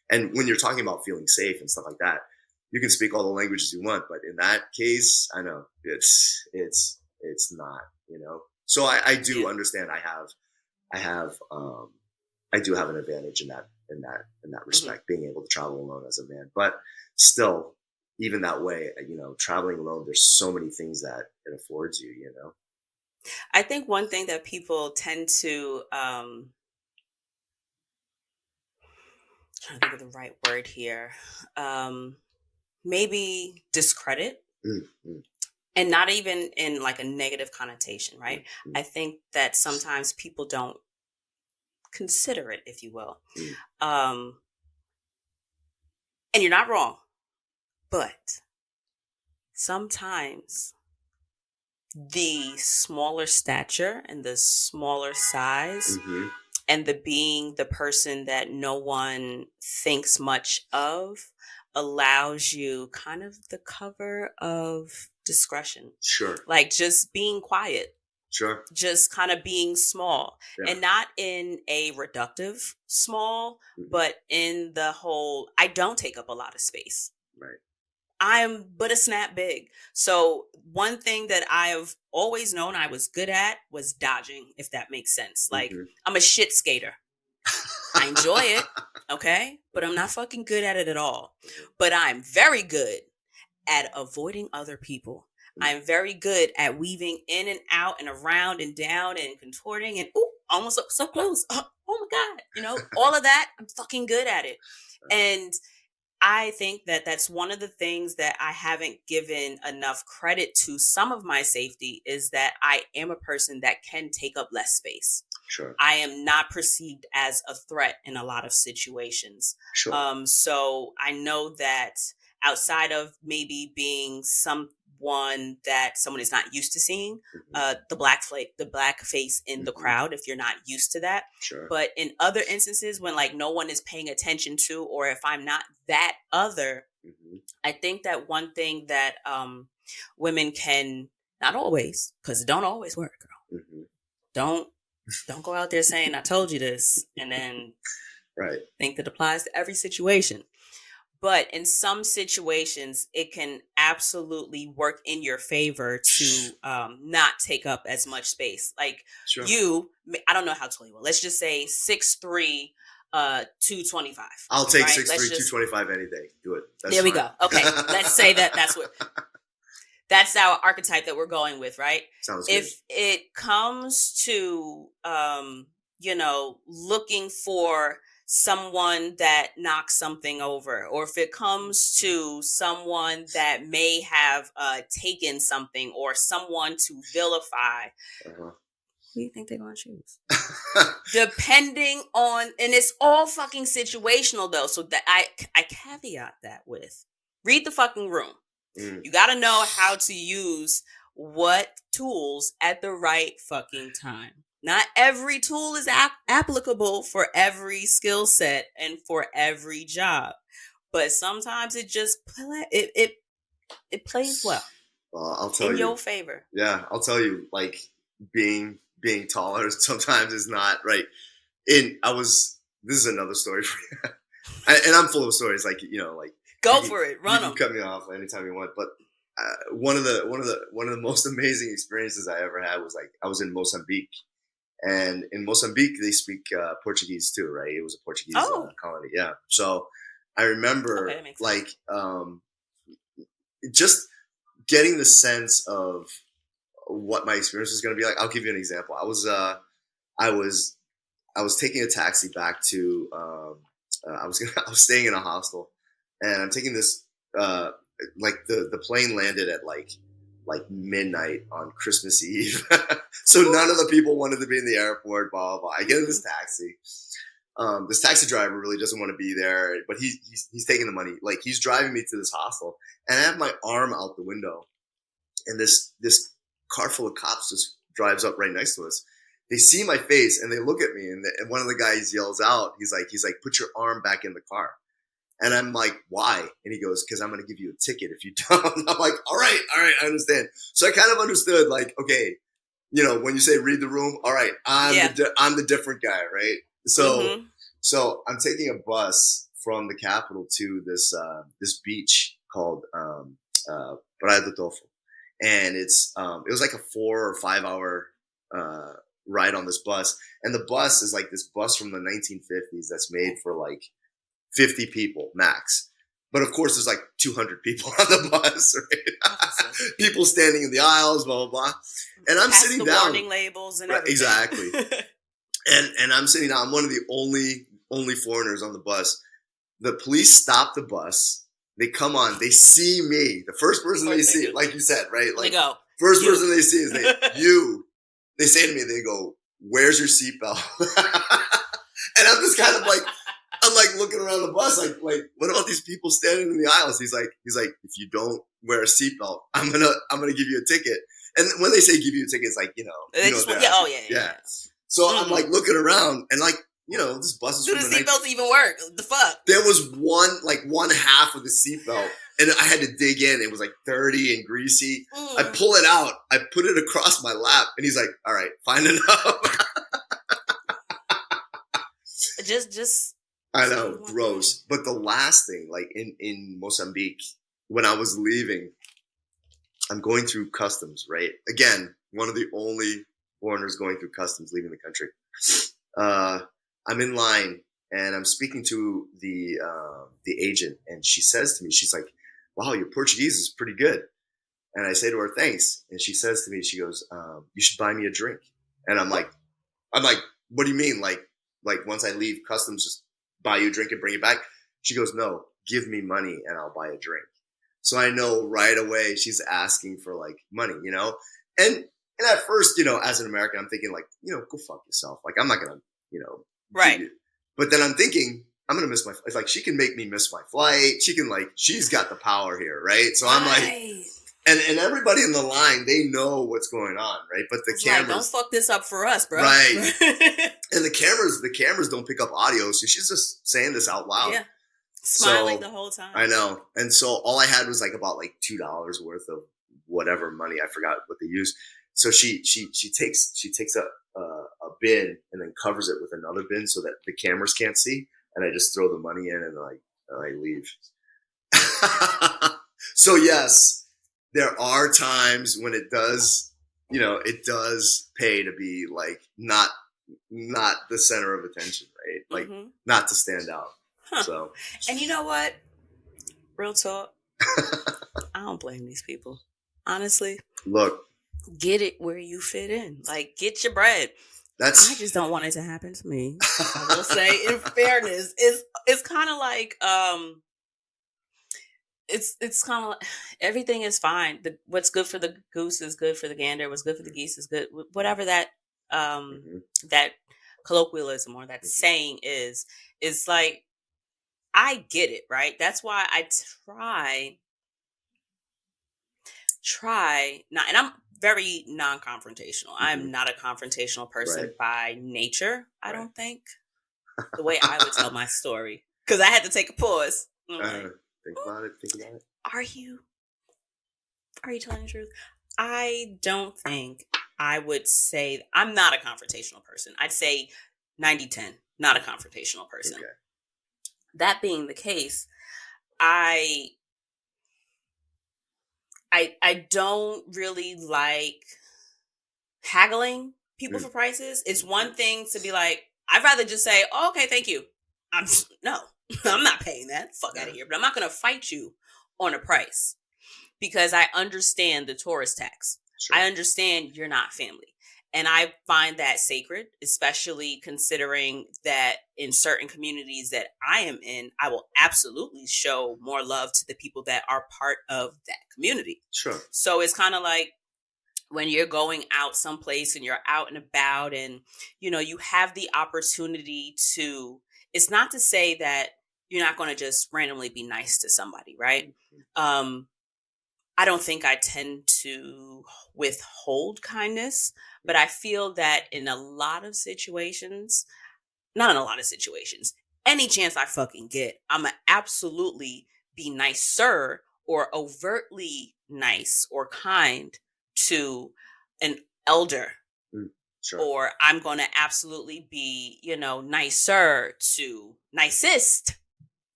And when you're talking about feeling safe and stuff like that, you can speak all the languages you want, but in that case, I know it's not, So I do understand. I do have an advantage in that respect, being able to travel alone as a man. But still, even that way, traveling alone, there's so many things that it affords you. I think one thing that people tend to trying to think of the right word here, maybe discredit. And not even in like a negative connotation, right? I think that sometimes people don't consider it, if you will. And you're not wrong, but sometimes the smaller stature and the smaller size and the being the person that no one thinks much of allows you kind of the cover of discretion. Sure. Like just being quiet. Sure. Just kind of being small, and not in a reductive small, but in the whole, I don't take up a lot of space. Right. I'm but a snap big. So one thing that I have always known I was good at was dodging, if that makes sense. Like I'm a shit skater. I enjoy it. Okay. But I'm not fucking good at it at all. But I'm very good at avoiding other people. I'm very good at weaving in and out and around and down and contorting and almost so close. Oh my God. All of that. I'm fucking good at it. And I think that that's one of the things that I haven't given enough credit to some of my safety is that I am a person that can take up less space. Sure. I am not perceived as a threat in a lot of situations. Sure. So I know that outside of maybe being someone that someone is not used to seeing, the black face in the crowd, if you're not used to that. Sure. But in other instances when like no one is paying attention to, or if I'm not that other, I think that one thing that women can, not always, because it don't always work, girl. Don't go out there saying I told you this and then think that applies to every situation. But in some situations, it can absolutely work in your favor to not take up as much space. Like I don't know how tall you are. Let's just say 6'3", 225. I'll take 6'3", 225 any day. Do it. There we go. Okay, let's say that's our archetype that we're going with, right? Sounds good. If it comes to looking for someone that knocks something over, or if it comes to someone that may have taken something, or someone to vilify, who do you think they're gonna choose? Depending on, and it's all fucking situational though, so that I caveat that with read the fucking room. You got to know how to use what tools at the right fucking time. Not every tool is applicable for every skill set and for every job, but sometimes it just it plays well. I'll tell you, in your favor. Yeah, I'll tell you. Like being taller sometimes is not right. This is another story for you, and I'm full of stories. Like go for it, run them. You can cut me off anytime you want. But one of the most amazing experiences I ever had was like I was in Mozambique. And in Mozambique, they speak Portuguese too, right? It was a Portuguese colony, yeah. So I remember, just getting the sense of what my experience was going to be like. I'll give you an example. I was taking a taxi back to. I was staying in a hostel, and I'm taking this. The plane landed at like midnight on Christmas Eve. So none of the people wanted to be in the airport, blah, blah, blah. I get in this taxi. This taxi driver really doesn't want to be there, but he's taking the money. Like he's driving me to this hostel, and I have my arm out the window, and this car full of cops just drives up right next to us. They see my face and they look at me, and one of the guys yells out, he's like, put your arm back in the car. And I'm like, why? And he goes, because I'm going to give you a ticket if you don't. I'm like, all right, I understand. So I kind of understood, like, okay, when you say read the room, all right, I'm the different guy, right? So so I'm taking a bus from the capital to this beach called Praia do Tofo. And it was like a 4 or 5 hour ride on this bus. And the bus is like this bus from the 1950s that's made for like 50 people max. But of course, there's like 200 people on the bus, right? People standing in the aisles, blah, blah, blah. And I'm sitting down. Warning labels and everything. Exactly. and I'm sitting down. I'm one of the only foreigners on the bus. The police stop the bus. They come on. They see me. The first person they see, like you said, right? Like, they go, first person they see is you. They say to me, they go, where's your seatbelt? And I'm just kind of like, I'm like looking around the bus, like, what about these people standing in the aisles? He's like, if you don't wear a seatbelt, I'm gonna give you a ticket. And when they say give you a ticket, it's like, yeah. So I'm like looking around, and like, this bus is. Do the seatbelts even work? The fuck? There was one half of the seatbelt, and I had to dig in. It was like dirty and greasy. I pull it out, I put it across my lap, and he's like, all right, fine enough. Just. I know, gross. But the last thing, like in Mozambique, when I was leaving, I'm going through customs, right? Again, one of the only foreigners going through customs, leaving the country. I'm in line, and I'm speaking to the agent, and she says to me, she's like, wow, your Portuguese is pretty good. And I say to her, thanks. And she says to me, she goes, you should buy me a drink. And I'm like, what do you mean? Like once I leave customs, just buy you a drink and bring it back? She goes, no, give me money and I'll buy a drink. So I know right away she's asking for like money, you know? And at first, you know, as an American, I'm thinking like, you know, go fuck yourself. Like, I'm not going to, you know, right. But then I'm thinking, I'm going to miss it's like, she can make me miss my flight. She can like, she's got the power here. Right. So I'm like, and everybody in the line, they know what's going on. Right. But the cameras, like, don't fuck this up for us, bro. Right. And the cameras don't pick up audio. So she's just saying this out loud. Yeah. Smiling the whole time. I know. And so all I had was like about like $2 worth of whatever money. I forgot what they used. So she takes a bin and then covers it with another bin so that the cameras can't see. And I just throw the money in and I leave. So yes, there are times when it does, you know, it does pay to be like not the center of attention, right? Like not to stand out. Huh. So, and you know what? Real talk. I don't blame these people. Honestly. Look. Get it where you fit in. Like, get your bread. I just don't want it to happen to me. I will say, in fairness, it's kind of like it's kind of like, everything is fine. What's good for the goose is good for the gander. What's good for the geese is good. Whatever that that colloquialism or that saying is like, I get it, right? That's why I try not, and I'm very non-confrontational. I'm not a confrontational person by nature, I don't think. The way I would tell my story. Because I had to take a pause. Think about it. Are you telling the truth? I don't think I would say, I'm not a confrontational person. I'd say 90-10, not a confrontational person. Okay. That being the case, I don't really like haggling people for prices. It's one thing to be like, I'd rather just say, oh, okay, thank you. I'm not paying that. Fuck out of here. But I'm not going to fight you on a price because I understand the tourist tax. Sure. I understand you're not family. And I find that sacred, especially considering that in certain communities that I am in, I will absolutely show more love to the people that are part of that community. Sure. So it's kind of like when you're going out someplace and you're out and about and, you know, you have the opportunity to, it's not to say that you're not going to just randomly be nice to somebody, right? I don't think I tend to withhold kindness, but I feel that in a lot of situations, not in a lot of situations, any chance I fucking get, I'm going to absolutely be nicer or overtly nice or kind to an elder. Sure. Or I'm going to absolutely be, you know, nicest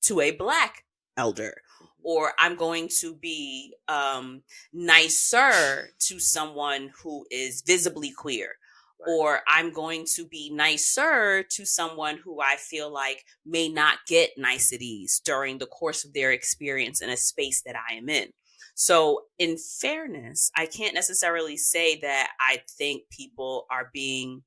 to a Black elder. Or I'm going to be nicer to someone who is visibly queer. Right. Or I'm going to be nicer to someone who I feel like may not get niceties during the course of their experience in a space that I am in. So in fairness, I can't necessarily say that I think people are being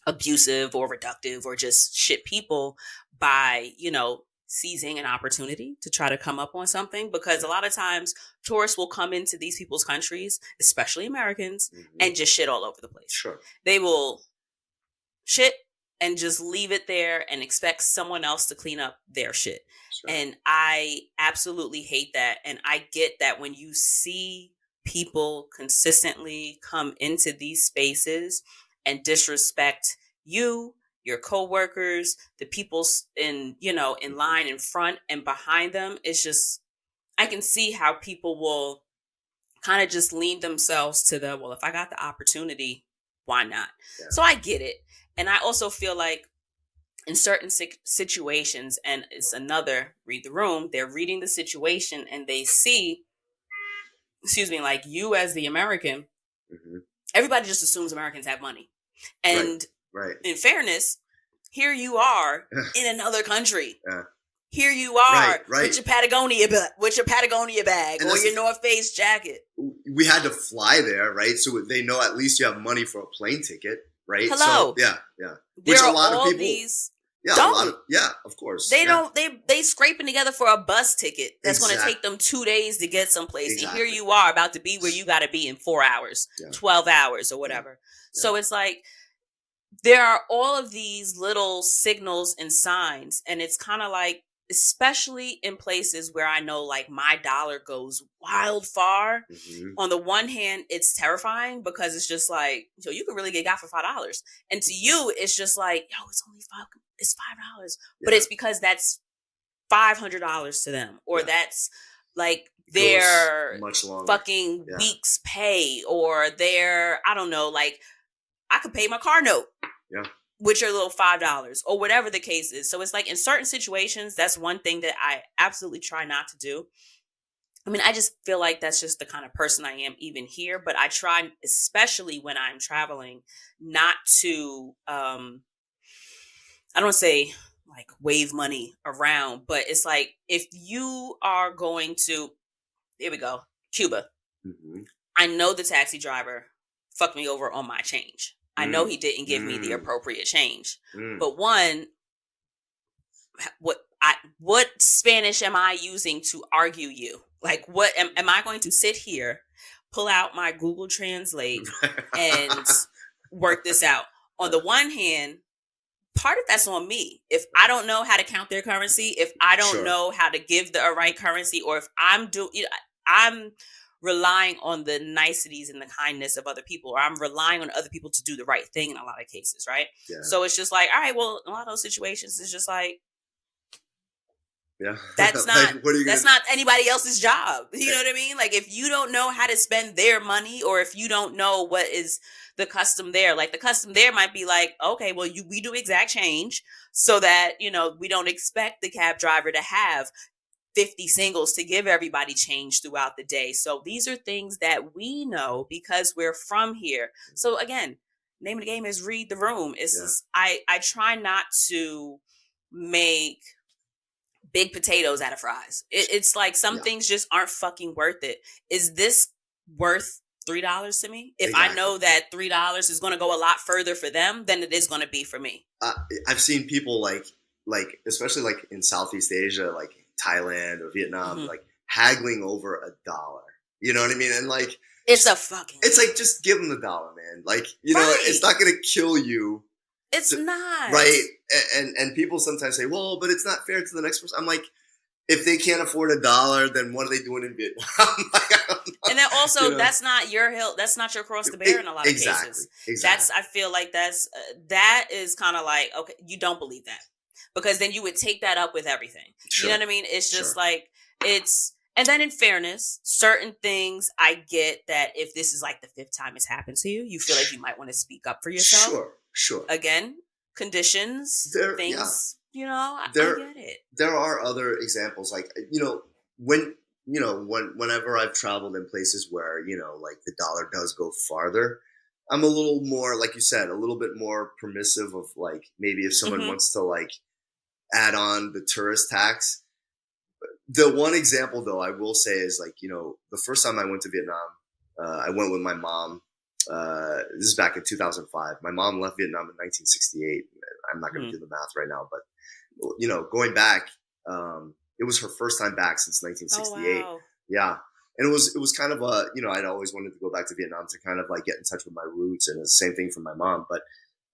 abusive or reductive or just shit people by, you know, seizing an opportunity to try to come up on something, because a lot of times tourists will come into these people's countries, especially Americans, and just shit all over the place. Sure. They will shit and just leave it there and expect someone else to clean up their shit. Sure. And I absolutely hate that. And I get that when you see people consistently come into these spaces and disrespect you, your coworkers, the people in line in front and behind them, it's just, I can see how people will kind of just lean themselves to well, if I got the opportunity, why not? Yeah. So I get it. And I also feel like in certain situations, and it's another read the room, they're reading the situation and they see, like you as the American, everybody just assumes Americans have money. And right. In fairness, here you are in another country. Yeah. here you are right. with your Patagonia bag And or your North Face jacket. We had to fly there, right? So they know at least you have money for a plane ticket, right? Hello. So yeah. There Which a are lot of all people, these don't. Of course. They don't. They scraping together for a bus ticket that's going to take them 2 days to get someplace, Exactly. and here you are about to be where you got to be in 4 hours, 12 hours, or whatever. So it's like there are all of these little signals and signs, and it's kind of like, especially in places where I know like my dollar goes wild far. Mm-hmm. On the one hand, it's terrifying because it's just like, yo, you can really get got for $5, and to you, it's just like, yo, it's only $5, but it's because that's $500 to them, or that's like their much longer. fucking week's pay, or their, I don't know, like I could pay my car note. With your little $5 or whatever the case is. So it's like in certain situations, that's one thing that I absolutely try not to do. I mean, I just feel like that's just the kind of person I am even here, but I try, especially when I'm traveling, not to, I don't want to say like wave money around, but it's like, if you are going to, here we go, Cuba. Mm-hmm. I know the taxi driver fucked me over on my change. I know he didn't give me the appropriate change. But one, what Spanish am I using to argue you? Like, what am I going to sit here, pull out my Google Translate and work this out? On the one hand, part of that's on me. If I don't know how to count their currency, if I don't know how to give the right currency, or if I'm relying on the niceties and the kindness of other people, or I'm relying on other people to do the right thing in a lot of cases, right? So it's just like, all right, well, in a lot of those situations, it's just like, that's not that's not anybody else's job. You know what I mean? Like, if you don't know how to spend their money, or if you don't know what is the custom there, like the custom there might be like, okay, well, we do exact change so that, we don't expect the cab driver to have 50 singles to give everybody change throughout the day. So these are things that we know because we're from here. So again, name of the game is read the room. It's just, I try not to make big potatoes out of fries. It's like some things just aren't fucking worth it. Is this worth $3 to me? If I know that $3 is going to go a lot further for them than it is going to be for me. I've seen people like especially like in Southeast Asia, like Thailand or Vietnam, like haggling over $1. You know what I mean? And like, it's like, just give them the $1, man. Like, it's not going to kill you. It's not. Right. And people sometimes say, well, but it's not fair to the next person. I'm like, if they can't afford $1, then what are they doing in Vietnam? And then also, that's not your hill. That's not your cross to bear in a lot of cases. Exactly. I feel like that is kind of like, okay, you don't believe that. Because then you would take that up with everything. You know what I mean? It's just like, and then in fairness, certain things I get that if this is like the 5th time it's happened to you, you feel like you might want to speak up for yourself. Sure. Again, conditions, things, I get it. There are other examples, like, whenever I've traveled in places where, like the dollar does go farther, I'm a little more, like you said, a little bit more permissive of like, maybe if someone wants to like add on the tourist tax. The one example though, I will say is like, the first time I went to Vietnam, I went with my mom. This is back in 2005. My mom left Vietnam in 1968. I'm not going to do the math right now, but going back, it was her first time back since 1968. Oh, wow. Yeah. And it was kind of a, I'd always wanted to go back to Vietnam to kind of like get in touch with my roots, and it's the same thing for my mom. But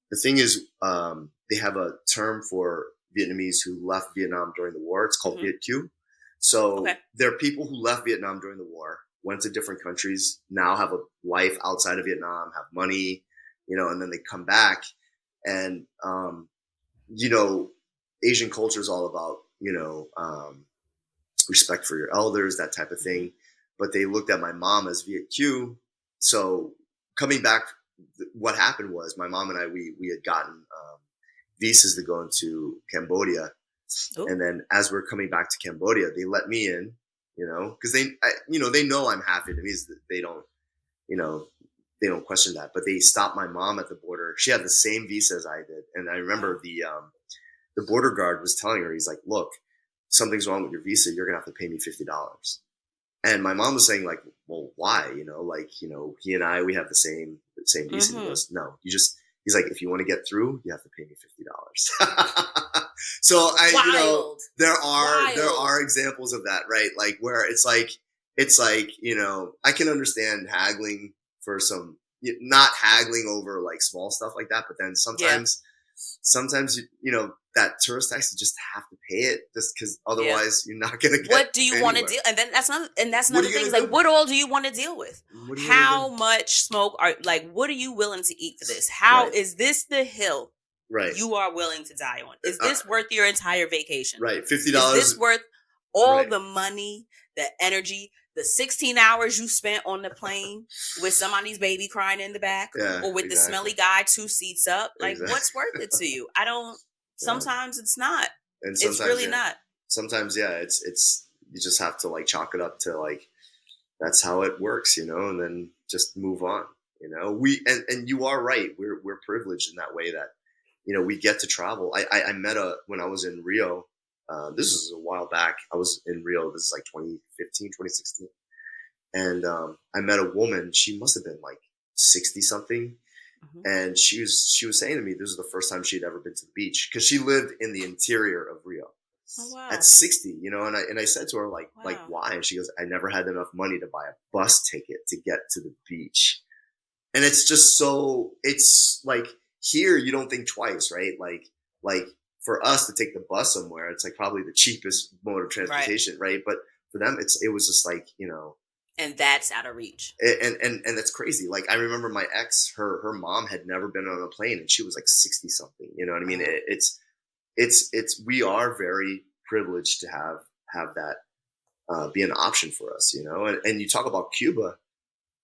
the thing is, they have a term for Vietnamese who left Vietnam during the war. It's called Viet Q. So there are people who left Vietnam during the war, went to different countries, now have a life outside of Vietnam, have money, and then they come back. And, Asian culture is all about, respect for your elders, that type of thing. But they looked at my mom as Viet Q. So coming back, what happened was my mom and I, we had gotten visas to go into Cambodia. Ooh. And then as we're coming back to Cambodia, they let me in, because they know I'm half Vietnamese. They don't question that. But they stopped my mom at the border. She had the same visa as I did. And I remember the border guard was telling her, he's like, look, something's wrong with your visa. You're going to have to pay me $50. And my mom was saying like, well, why? He and I, we have the same visa. He goes, no, he's like, if you want to get through, you have to pay me $50. So Wild. there are examples of that, right? Like where it's like, I can understand haggling for some, not haggling over like small stuff like that, but then sometimes, that tourist tax, you just have to pay it just because otherwise you're not going to get what do you want to anywhere. deal? And then that's another thing. Like, what all do you want to deal with? How much smoke what are you willing to eat for this? How is this the hill you are willing to die on? Is this worth your entire vacation? Right. $50. Is this worth all the money, the energy, the 16 hours you spent on the plane with somebody's baby crying in the back, or with the smelly guy 2 seats up? Like, what's worth it to you? I don't. Sometimes it's not. And it's really not. Sometimes, it's you just have to like chalk it up to like that's how it works, and then just move on. And you are right. We're privileged in that way that we get to travel. I met when I was in Rio. This was a while back. I was in Rio. This is like 2015, 2016. And I met a woman. She must have been like 60 something. And she was saying to me, this was the first time she'd ever been to the beach because she lived in the interior of Rio. Oh, wow. At 60, and I said to her like why? And she goes, I never had enough money to buy a bus ticket to get to the beach. And it's just it's like here you don't think twice, right? Like for us to take the bus somewhere, it's like probably the cheapest mode of transportation, right? But for them, it was just like and that's out of reach. And that's crazy. Like I remember my ex, her mom had never been on a plane, and she was like 60 something. You know what I mean? It's we are very privileged to have that be an option for us. And you talk about Cuba,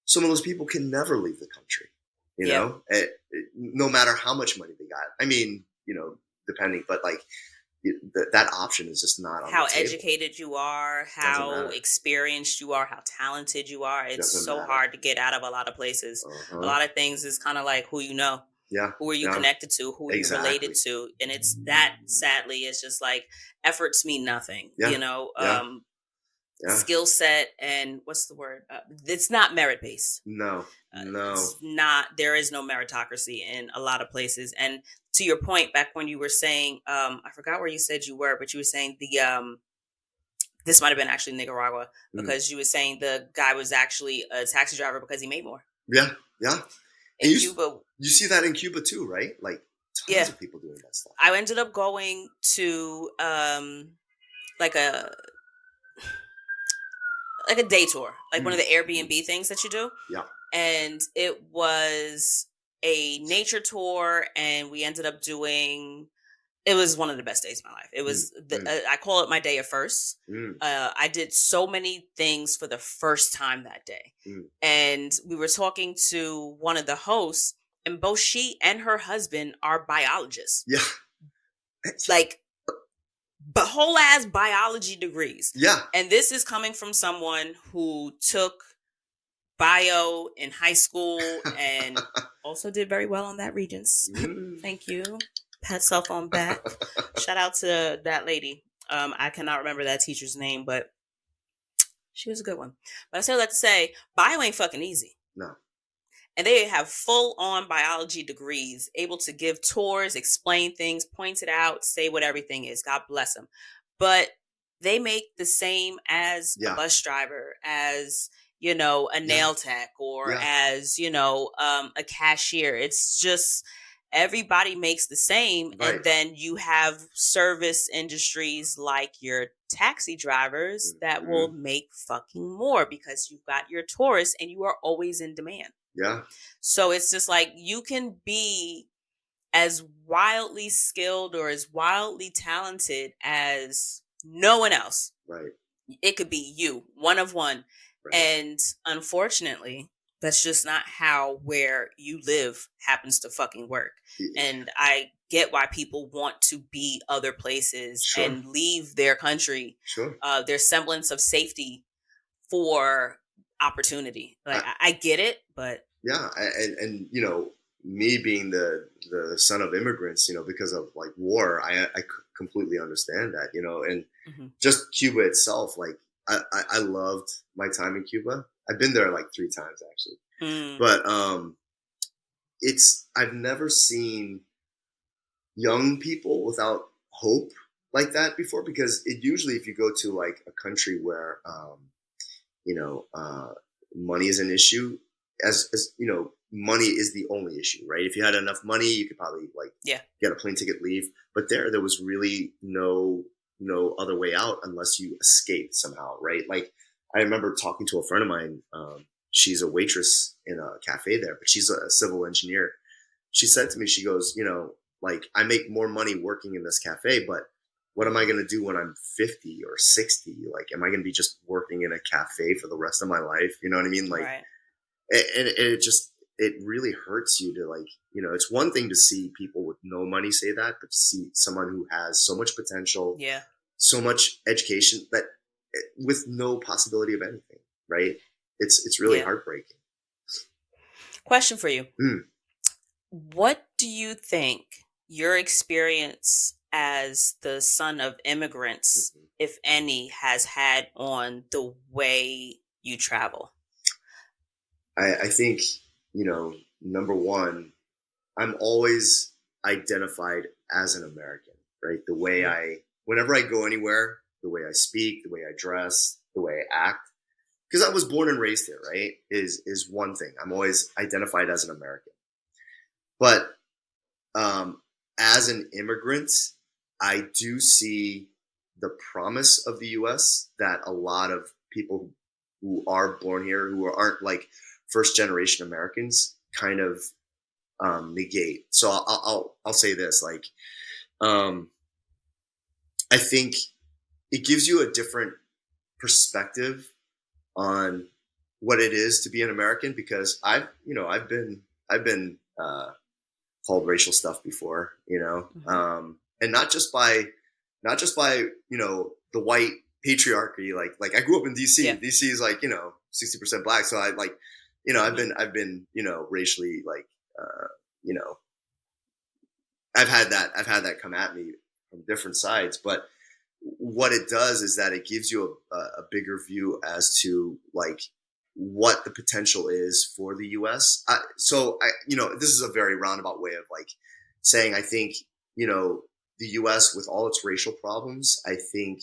some of those people can never leave the country. No matter how much money they got. I mean, depending, but like. That option is just not on how the table. Educated you are, how experienced you are, how talented you are. It's so hard to get out of a lot of places. A lot of things is kind of like who you know. Yeah. Who are you connected to? Who are you related to? And it's that, sadly, it's just like efforts mean nothing. Skill set and what's the word? It's not merit based. No. It's not. There is no meritocracy in a lot of places. And to your point, back when you were saying, I forgot where you said you were, but you were saying this might have been actually Nicaragua, because you were saying the guy was actually a taxi driver because he made more. Yeah. In Cuba, you see that in Cuba too, right? Like tons of people doing that stuff. I ended up going to like a day tour, like one of the Airbnb things that you do. Yeah. And it was a nature tour, and we ended up doing, it was one of the best days of my life. It was, I call it my day of firsts. I did so many things for the first time that day. And we were talking to one of the hosts, and both she and her husband are biologists. Yeah. Like, but whole ass biology degrees. Yeah. And this is coming from someone who took bio in high school and also did very well on that Regents. Thank you. Pat self on back. Shout out to that lady. I cannot remember that teacher's name, but she was a good one. But I still like to say, bio ain't fucking easy. No. And they have full on biology degrees, able to give tours, explain things, point it out, say what everything is. God bless them. But they make the same as a bus driver, as a nail tech, or as a cashier. It's just everybody makes the same. Right. And then you have service industries like your taxi drivers that will make fucking more because you've got your tourists and you are always in demand. Yeah. So it's just like you can be as wildly skilled or as wildly talented as no one else. Right. It could be you, one of one. Right. And unfortunately, that's just not how where you live happens to fucking work. Yeah. And I get why people want to be other places and leave their country, their semblance of safety for opportunity. Like I get it, but and me being the son of immigrants, because of like war, I completely understand that, and Hmm. just Cuba itself, like I loved my time in Cuba. I've been there like 3 times actually, Mm, but I've never seen young people without hope like that before, because it usually, if you go to like a country where you know money is an issue, as money is the only issue, right? If you had enough money, you could probably like yeah. get a plane ticket, leave. But there was really no other way out unless you escaped somehow, right? Like I remember talking to a friend of mine. She's a waitress in a cafe there, but she's a civil engineer. She said to me, she goes, like I make more money working in this cafe, but what am I Hmm. going to do when I'm 50 or 60? Like, am I going to be just working in a cafe for the rest of my life? You know what I mean? Like, Right. and it really hurts you to like, it's one thing to see people with no money say that, but to see someone who has so much potential, Yeah. so much education that with no possibility of anything, right? It's really Yeah. heartbreaking. Question for you. Mm. What do you think your experience as the son of immigrants, Mhm. if any, has had on the way you travel? I think, number one, I'm always identified as an American, right? Mhm. Whenever I go anywhere, the way I speak, the way I dress, the way I act, because I was born and raised here, right? Is one thing. I'm always identified as an American. But um, as an immigrant, I do see the promise of the U.S. that a lot of people who are born here, who aren't like first generation Americans, kind of negate. So I'll say this, like um, I think it gives you a different perspective on what it is to be an American, because I've been called racial stuff before, Mhm. and not just by the white patriarchy. Like I grew up in DC. Yeah. DC is like 60% black, so I like Mhm. I've been racially like uh, you know I've had that come at me from different sides, but what it does is that it gives you a bigger view as to like what the potential is for the U.S. This is a very roundabout way of like saying I think you know the U.S. with all its racial problems, I think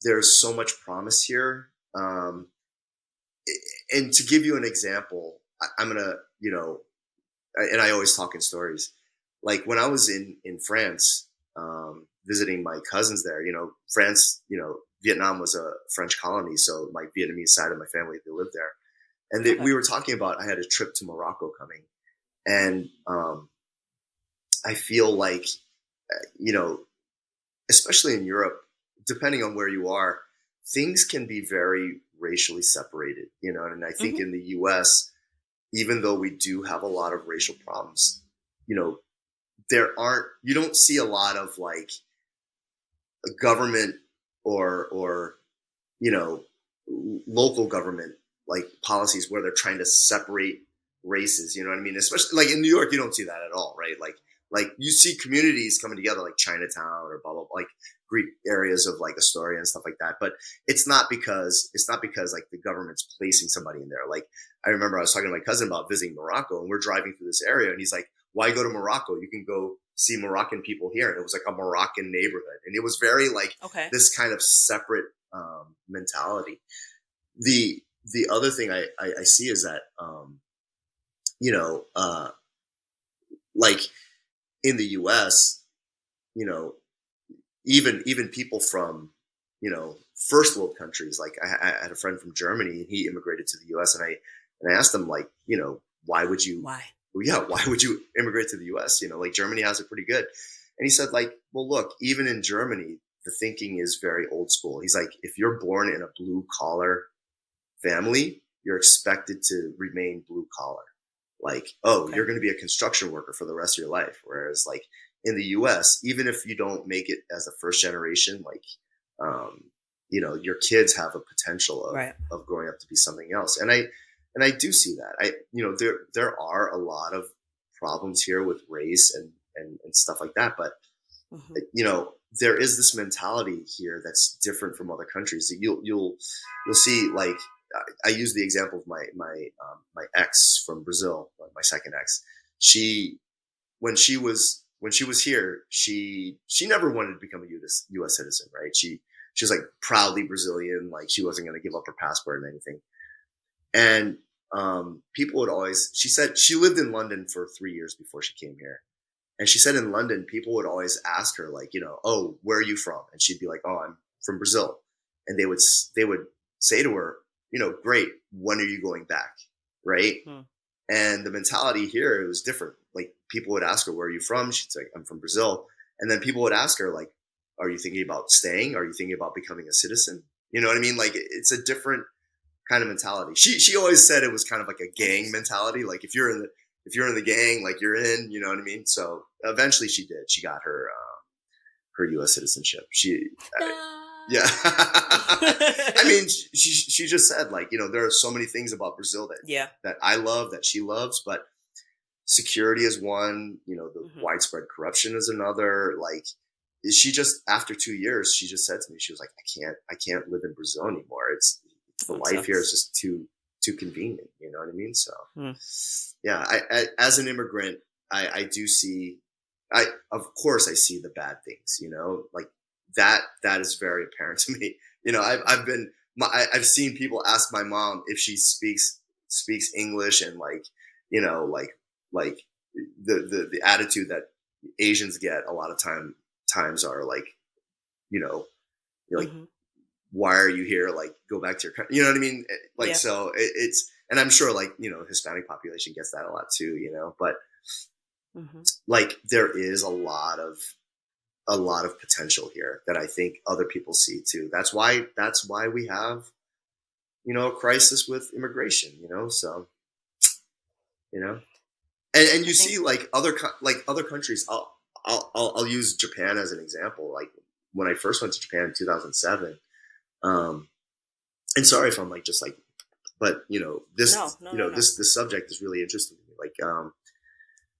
there's so much promise here. And to give you an example, I'm gonna and I always talk in stories. Like when I was in France, visiting my cousins there, France, Vietnam was a French colony, so my Vietnamese side of my family, they lived there, and Okay. we were talking about I had a trip to Morocco coming, and I feel like you know, especially in Europe, depending on where you are, things can be very racially separated, and I think Mhm. in the U.S., even though we do have a lot of racial problems, you know, you don't see a lot of like a government or you know local government like policies where they're trying to separate races, you know what I mean? Especially like in New York, you don't see that at all, right? Like you see communities coming together like Chinatown or blah blah, blah, like Greek areas of like Astoria and stuff like that. But it's not because like the government's placing somebody in there. Like I remember I was talking to my cousin about visiting Morocco, and we're driving through this area, and he's like, "Why go to Morocco? You can go see Moroccan people here." And it was like a Moroccan neighborhood, and it was very like Okay. this kind of separate mentality. The other thing I see is that you know like in the U.S. you know even people from first world countries, like I had a friend from Germany, and he immigrated to the U.S. and I asked him like why would you Why? well, yeah, why would you immigrate to the U.S.? Like Germany has it pretty good. And he said like, well, look, even in Germany the thinking is very old school. He's like, if you're born in a blue collar family, you're expected to remain blue collar. Like, oh, Okay. you're going to be a construction worker for the rest of your life. Whereas, like in the U.S., even if you don't make it as a first generation, like, um, your kids have a potential of Right. growing up to be something else. And I do see that. There are a lot of problems here with race and stuff like that. But Mhm. there is this mentality here that's different from other countries. You'll see, like, I use the example of my ex from Brazil, my second ex. She when she was here, she never wanted to become a U.S. citizen, right? She was like proudly Brazilian, like she wasn't going to give up her passport and anything. And people would always. She said she lived in London for 3 years before she came here. And she said in London, people would always ask her, like, oh, where are you from? And she'd be like, oh, I'm from Brazil. And they would say to her, great, when are you going back? Right. And the mentality here, it was different. Like, people would ask her, where are you from? She'd say, I'm from Brazil. And then people would ask her, like, are you thinking about staying? Are you thinking about becoming a citizen? You know what I mean? Like, it's a different kind of mentality. She always said it was kind of like a gang mentality. Like, if you're in the gang, like, you're in, you know what I mean? So eventually she did. She got her U.S. citizenship. Yeah. I mean, she just said, like, there are so many things about Brazil that I love, that she loves, but security is one, the widespread corruption is another. Like, she just, after 2 years, she just said to me, she was like, I can't live in Brazil anymore. The life here is just too convenient. You know what I mean? So, yeah, I as an immigrant, I do see, of course I see the bad things, like that is very apparent to me. I've seen people ask my mom if she speaks English, and like, like the attitude that Asians get a lot of times are like, you're like, why are you here? Like, go back to your country. You know what I mean? Like, yeah. So it's, and I'm sure, like, Hispanic population gets that a lot too, but like, there is a lot of potential here that I think other people see too. That's why we have, a crisis with immigration, so, and you see, like, other countries. I'll use Japan as an example. Like, when I first went to Japan in 2007, and sorry if I'm like, just like, but this, this subject is really interesting to me. Like,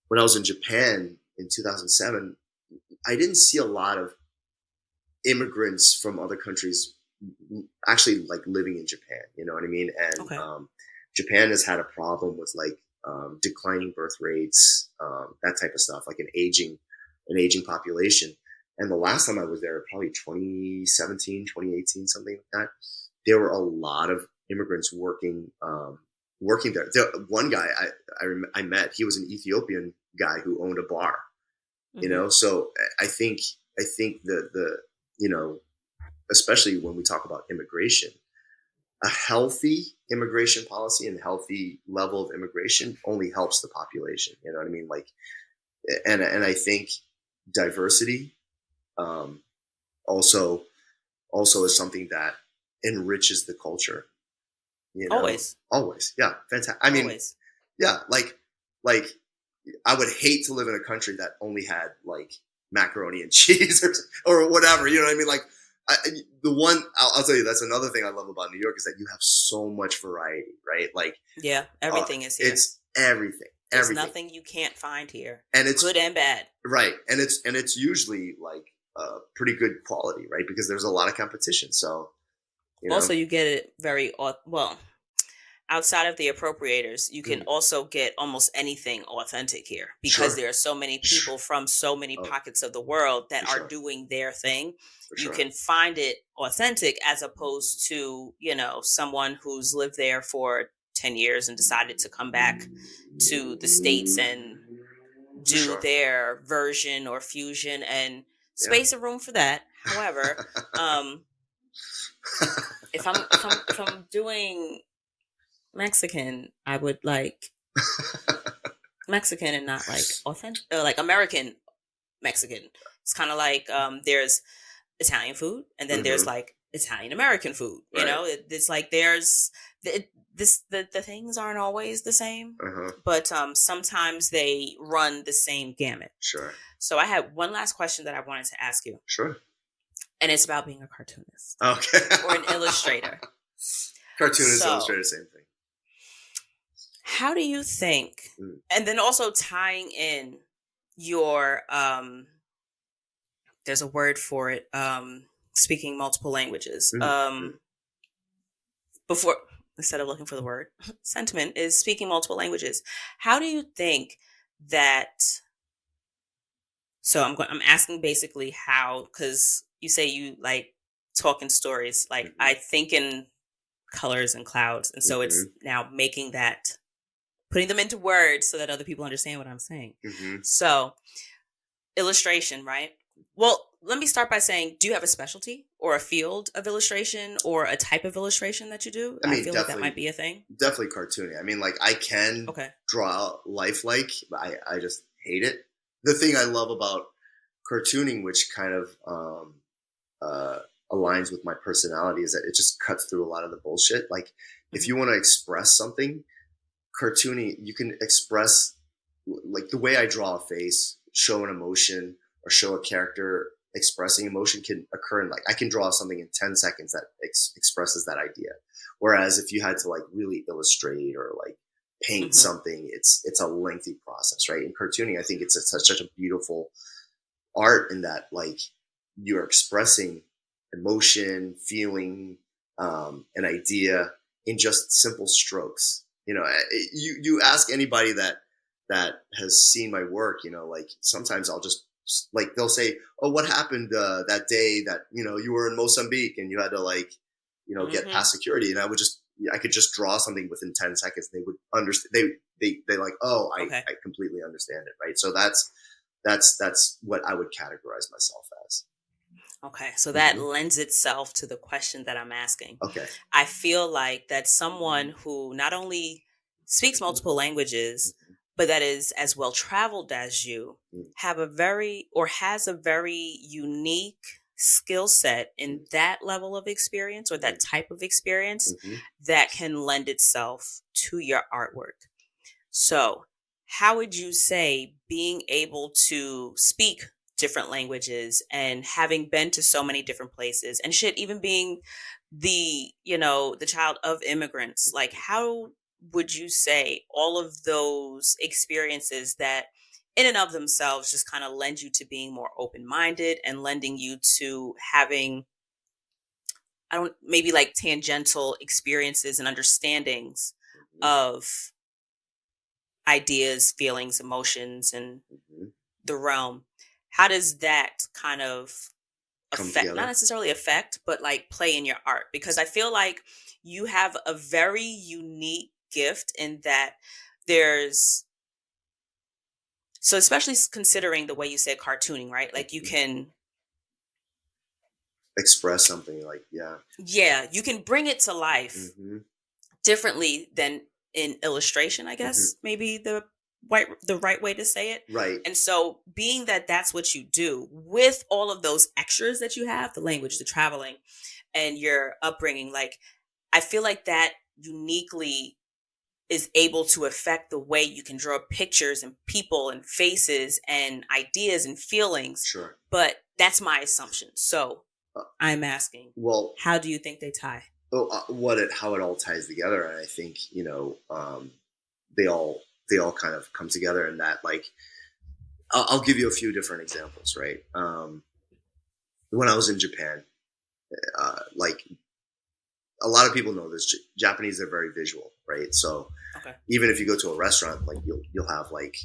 when I was in Japan in 2007, I didn't see a lot of immigrants from other countries actually, like, living in Japan. You know what I mean? And Japan has had a problem with, like, declining birth rates, that type of stuff, like an aging population. And the last time I was there, probably 2017, 2018, something like that, there were a lot of immigrants working there. One guy I met, he was an Ethiopian guy who owned a bar, so I think the especially when we talk about immigration, a healthy immigration policy and healthy level of immigration only helps the population. You know what I mean? Like, and I think diversity also is something that enriches the culture. Always, yeah, fantastic. I mean, always. Yeah, like I would hate to live in a country that only had, like, macaroni and cheese or whatever. You know what I mean? Like, I'll tell you, that's another thing I love about New York, is that you have so much variety, right? Like, yeah, everything is here. It's everything. There's nothing you can't find here, and it's good and bad. Right, and it's usually, like, pretty good quality, right? Because there's a lot of competition. So, also, you get it very well. Outside of the appropriators, you can also get almost anything authentic here, because there are so many people from so many pockets of the world that are doing their thing. You can find it authentic, as opposed to, someone who's lived there for 10 years and decided to come back to the States and do their version or fusion, and space and room for that. However, if I'm doing Mexican, I would like Mexican and not like authentic, like American Mexican. It's kind of like there's Italian food, and then there's like Italian American food. Right. It's like there's the things aren't always the same, but sometimes they run the same gamut. Sure. So I had one last question that I wanted to ask you. Sure. And it's about being a cartoonist. Okay. Or an illustrator. Cartoonist, illustrator, same thing. How do you think, and then also tying in your there's a word for it. Speaking multiple languages. Mm-hmm. Before instead of looking for the word, sentiment is speaking multiple languages. How do you think that? So I'm asking basically how, because you say you like talking stories. Like Mm-hmm. I think in colors and clouds, and so Mm-hmm. it's now making that, putting them into words so that other people understand what I'm saying. Mm-hmm. So illustration, right? Well, let me start by saying, do you have a specialty or a field of illustration or a type of illustration that you do? I I mean, feel like that might definitely, be a thing. definitely cartooning. I mean, like I can Okay. draw lifelike, but I just hate it. The thing I love about cartooning, which kind of uh, aligns with my personality, is that it just cuts through a lot of the bullshit. Like, if you want to express something, cartooning, you can express like the way I draw a face, show an emotion, or show a character expressing emotion can occur in like I can draw something in 10 seconds that expresses that idea. Whereas if you had to like really illustrate or like paint Mm-hmm. something, it's a lengthy process, right? In cartooning, I think it's such a beautiful art in that like you're expressing emotion, feeling, an idea in just simple strokes. You know, you ask anybody that has seen my work, you know, like sometimes I'll just like they'll say, "Oh, what happened that day that you were in Mozambique and you had to like get Mm-hmm. past security?" And I could just draw something within 10 seconds. They would understand. They like, "Oh, Okay. I completely understand it," right? So that's what I would categorize myself as. Okay. So that Hmm. lends itself to the question that I'm asking. Okay. I feel like that someone who not only speaks multiple languages, but that is as well traveled as you, have a very or has a very unique skill set in that level of experience or that type of experience Hmm. that can lend itself to your artwork. So, how would you say being able to speak different languages and having been to so many different places and shit, even being the child of immigrants, like how would you say all of those experiences that in and of themselves just kind of lend you to being more open-minded and lending you to having, I don't, maybe like tangential experiences and understandings Hmm. of ideas, feelings, emotions, and Hmm. the realm. How does that kind of Come affect, not together. necessarily affect, but like play in your art? Because I feel like you have a very unique gift in that there's, so especially considering the way you said cartooning, right? Like you Hmm. can, Express something like yeah. yeah, you can bring it to life Hmm. differently than in illustration, I Hmm. guess, maybe the right way to say it. Right. And so being that that's what you do with all of those extras that you have, the language, the traveling, and your upbringing, like I feel like that uniquely is able to affect the way you can draw pictures and people and faces and ideas and feelings. Sure. But that's my assumption. So Uh, I'm asking, well, how do you think they tie? how it all ties together, and I think they all they all kind of come together in that like I'll give you a few different examples, right? When I was in Japan, like a lot of people know this, Japanese are very visual, right? So Okay. even if you go to a restaurant, like you'll have like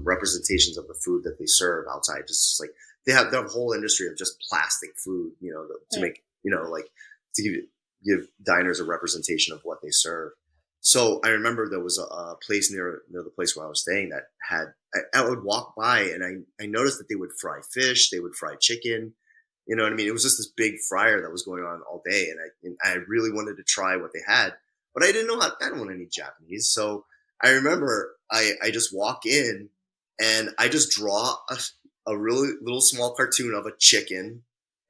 representations of the food that they serve outside. Just like they have a whole industry of just plastic food, to Hmm. make like to give diners a representation of what they serve. So I remember there was a place near the place where I was staying that had I would walk by and I noticed that they would fry fish, they would fry chicken. You know what I mean? It was just this big fryer that was going on all day, and I really wanted to try what they had, but I didn't know how. I don't want any Japanese, so I remember I just walk in and I just draw a really little small cartoon of a chicken,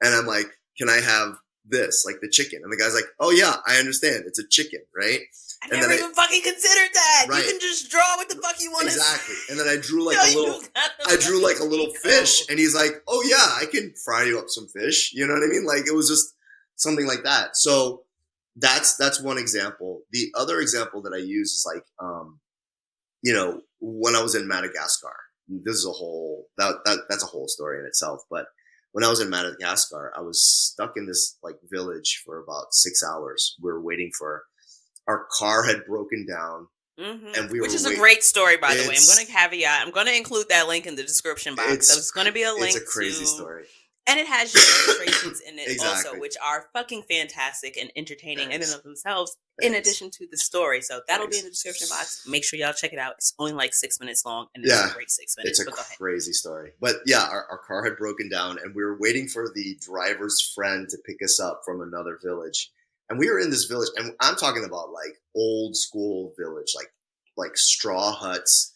and I'm like, "Can I have this, like the chicken?" And the guy's like, "Oh yeah, I understand. It's a chicken, right?" I And then never even fucking considered that. You right, can just draw what the fuck you want to exactly, say. and then I drew like Yo, a you little got I a drew like fucking a little cheat fish, code. and he's like, "Oh yeah, I can fry you up some fish." You know what I mean? Like it was just something like that. So that's one example. The other example that I use is like, when I was in Madagascar. This is a whole that's a whole story in itself. But when I was in Madagascar, I was stuck in this like village for about 6 hours. We were waiting for our car had broken down, and we Which were is a waiting. great story, by the way. I'm going to It's caveat. I'm going to include that link in the description box. So it's it's going to be a it's link a crazy to, story. and it has your illustrations in it also, Exactly. which are fucking fantastic and entertaining in and Thanks. of themselves, in Thanks. addition to the story. So that'll be in Thanks. the description box. Make sure y'all check it out. It's only like 6 minutes long, and it's Yeah, a great 6 it's minutes. a But go ahead. crazy story. But yeah, our car had broken down, and we were waiting for the driver's friend to pick us up from another village. And we were in this village, and I'm talking about like old school village, like straw huts,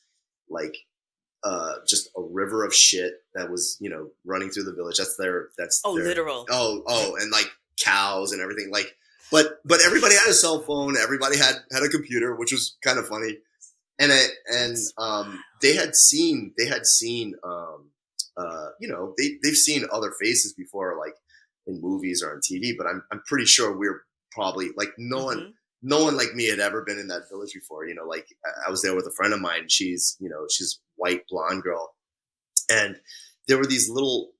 like just a river of shit that was running through the village. That's Oh, their literal. and like cows and everything. Like, but everybody had a cell phone. Everybody had a computer, which was kind of funny. And they had seen they've seen other faces before, like in movies or on TV. But I'm pretty sure we're probably like no one like me had ever been in that village before. Like I was there with a friend of mine. She's white blonde girl, and there were these little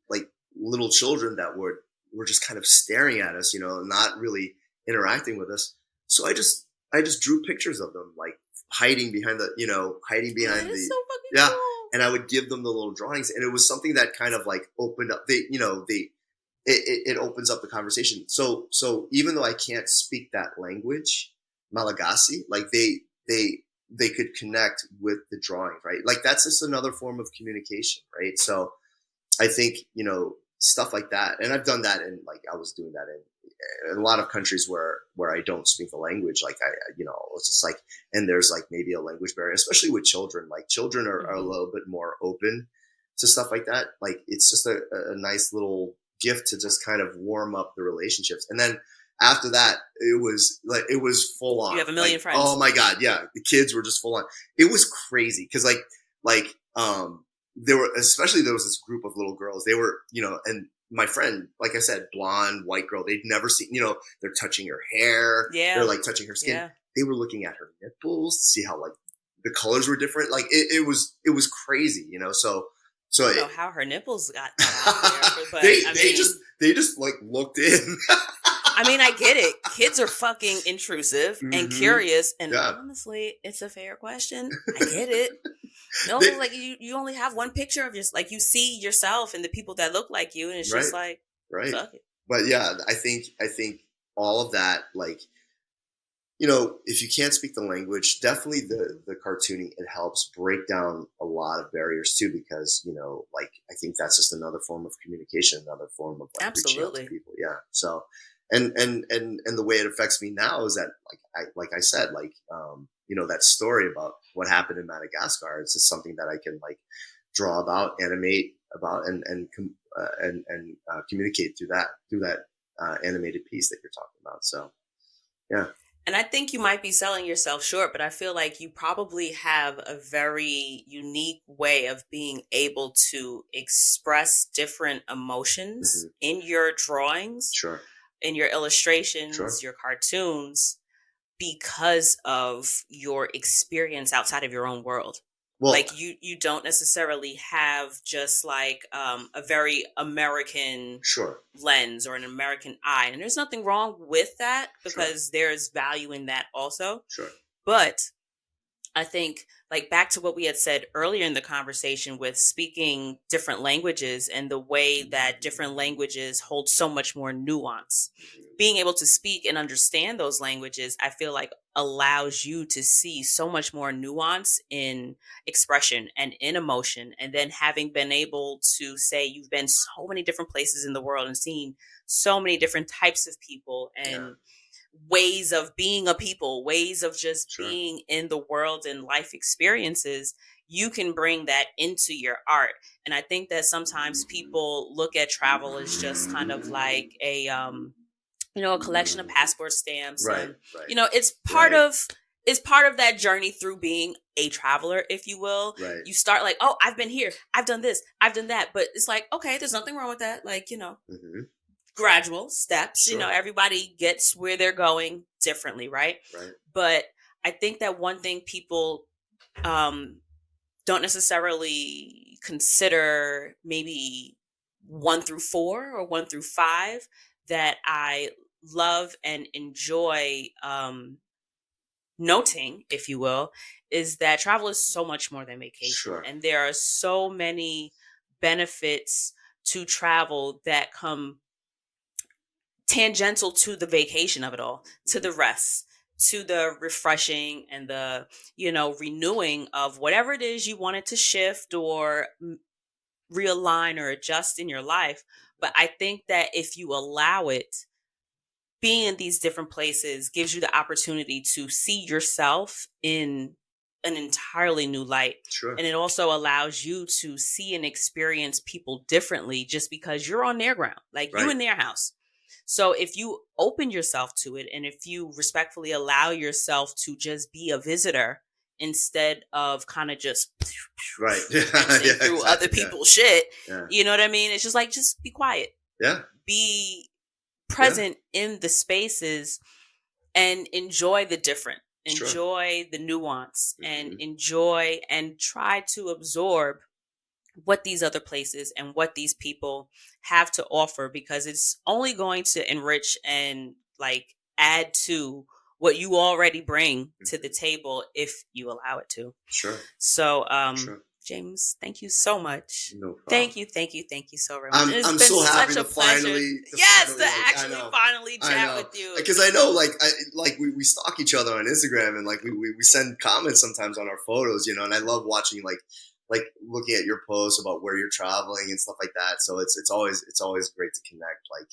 children that were just kind of staring at us, not really interacting with us. So I just drew pictures of them, like hiding behind the That is so fucking yeah, cool. and I would give them the little drawings, and it was something that kind of like opened up it opens up the conversation. So even though I can't speak that language, Malagasy, like they could connect with the drawing, right? Like that's just another form of communication, right? So I think stuff like that, and I've done that, and like I was doing that in a lot of countries where I don't speak the language. Like it's just like, and there's like maybe a language barrier, especially with children. Like children are a little bit more open to stuff like that. Like it's just a nice little gift to just kind of warm up the relationships. And then after that, it was full on. You have a million friends. Oh my God. Yeah. The kids were just full on. It was crazy. Cause there was this group of little girls. They were, and my friend, like I said, blonde, white girl, they'd never seen, they're touching her hair. Yeah. They're like touching her skin. Yeah. They were looking at her nipples to see how like the colors were different. Like it was crazy, So I don't know how her nipples got out there, but they just like looked in. I mean, I get it. Kids are fucking intrusive and curious, and honestly, it's a fair question. I get it. No, like you only have one picture of just like you see yourself and the people that look like you, and it's just like fuck it. But yeah, I think all of that, like if you can't speak the language, definitely the cartooning, it helps break down a lot of barriers too, because like I think that's just another form of communication, another form of like reaching out to people. Yeah. So and the way it affects me now is that like I said, like that story about what happened in Madagascar, it's just something that I can like draw about, animate about, and communicate through that animated piece that you're talking about. So yeah. And I think you might be selling yourself short, but I feel like you probably have a very unique way of being able to express different emotions in your drawings, in your illustrations, your cartoons, because of your experience outside of your own world. Well, like you don't necessarily have just like a very American lens or an American eye. And there's nothing wrong with that, because there's value in that also. But I think like back to what we had said earlier in the conversation with speaking different languages and the way that different languages hold so much more nuance. Being able to speak and understand those languages, I feel like allows you to see so much more nuance in expression and in emotion. And then having been able to say you've been so many different places in the world and seen so many different types of people and ways of being a people, ways of just being in the world and life experiences, you can bring that into your art. And I think that sometimes people look at travel as just kind of like a a collection of passport stamps. And it's part of that journey through being a traveler, if you will. You start like, oh, I've been here, I've done this, I've done that, but it's like, okay, there's nothing wrong with that. Like, gradual steps, everybody gets where they're going differently, right? But I think that one thing people don't necessarily consider maybe 1 through 4 or 1 through 5 that I love and enjoy noting, if you will, is that travel is so much more than vacation. Sure. And there are so many benefits to travel that come tangential to the vacation of it all, to the rest, to the refreshing and the, renewing of whatever it is you wanted to shift or realign or adjust in your life. But I think that if you allow it, being in these different places gives you the opportunity to see yourself in an entirely new light. Sure. And it also allows you to see and experience people differently just because you're on their ground, like you Right. in their house. So if you open yourself to it and if you respectfully allow yourself to just be a visitor instead of kind of just Right. through other people's shit, Yeah. you know what I mean? It's just like, just be quiet. Yeah. Be present in the spaces and enjoy the different, enjoy the nuance, and enjoy and try to absorb what these other places and what these people have to offer, because it's only going to enrich and like add to what you already bring to the table if you allow it to. Sure. So James, thank you so much. No problem. Thank you so very much. I'm so happy to finally finally chat with you. Because I know, we stalk each other on Instagram, and we send comments sometimes on our photos, and I love watching like looking at your posts about where you're traveling and stuff like that. So it's always great to connect, like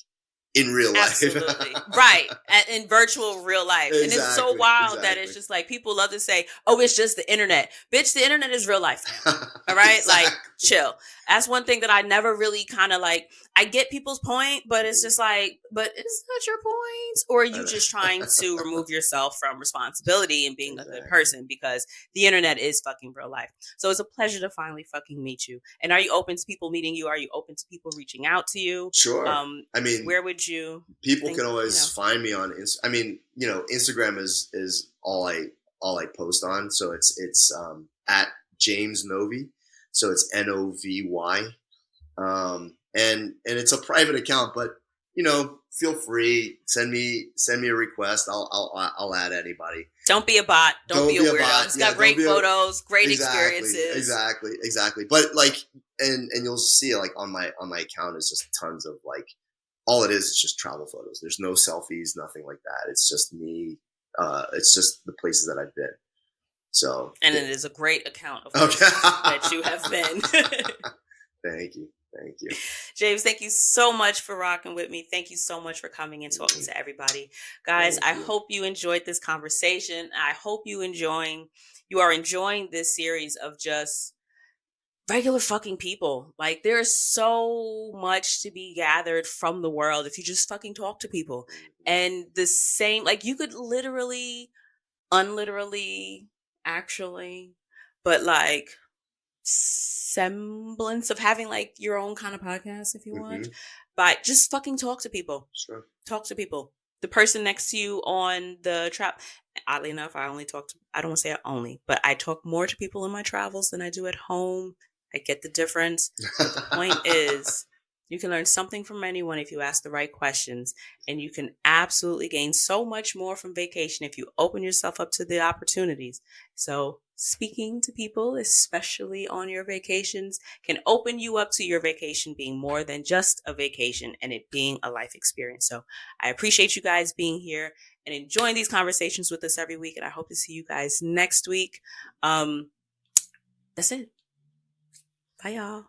in real life. Absolutely. Right. In virtual real life. Exactly, and it's so wild that it's just like people love to say, oh, it's just the internet. Bitch, the internet is real life. All right? Exactly. Like, chill. That's one thing that I never really kind of like. I get people's point, but it's just like, but is that your point? Or are you just trying to remove yourself from responsibility and being a good person? Because the internet is fucking real life. So it's a pleasure to finally fucking meet you. And are you open to people meeting you? Are you open to people reaching out to you? Sure. I mean, where would you? People can always find me on. Instagram is all I post on. So it's at James Novy. So it's Novy. And it's a private account, but feel free, send me a request. I'll add anybody. Don't be a bot. Don't be a weirdo. It's got great photos, great experiences. Exactly. But and you'll see it on my account is just tons of all it is just travel photos. There's no selfies, nothing like that. It's just me. It's just the places that I've been. So it is a great account of that you have been. Thank you. James, thank you so much for rocking with me. Thank you so much for coming and talking to everybody. Guys, I hope you enjoyed this conversation. I hope you are enjoying this series of just regular fucking people. Like, there's so much to be gathered from the world if you just fucking talk to people. And the same, you could literally, unliterally, actually, but semblance of having your own kind of podcast if you want, but just fucking talk to people. Sure. Talk to people. The person next to you on the trap. Oddly enough, I don't want to say I only, but I talk more to people in my travels than I do at home. I get the difference. But the point is, you can learn something from anyone if you ask the right questions, and you can absolutely gain so much more from vacation if you open yourself up to the opportunities. So speaking to people, especially on your vacations, can open you up to your vacation being more than just a vacation and it being a life experience. So I appreciate you guys being here and enjoying these conversations with us every week. And I hope to see you guys next week. That's it. Bye, y'all.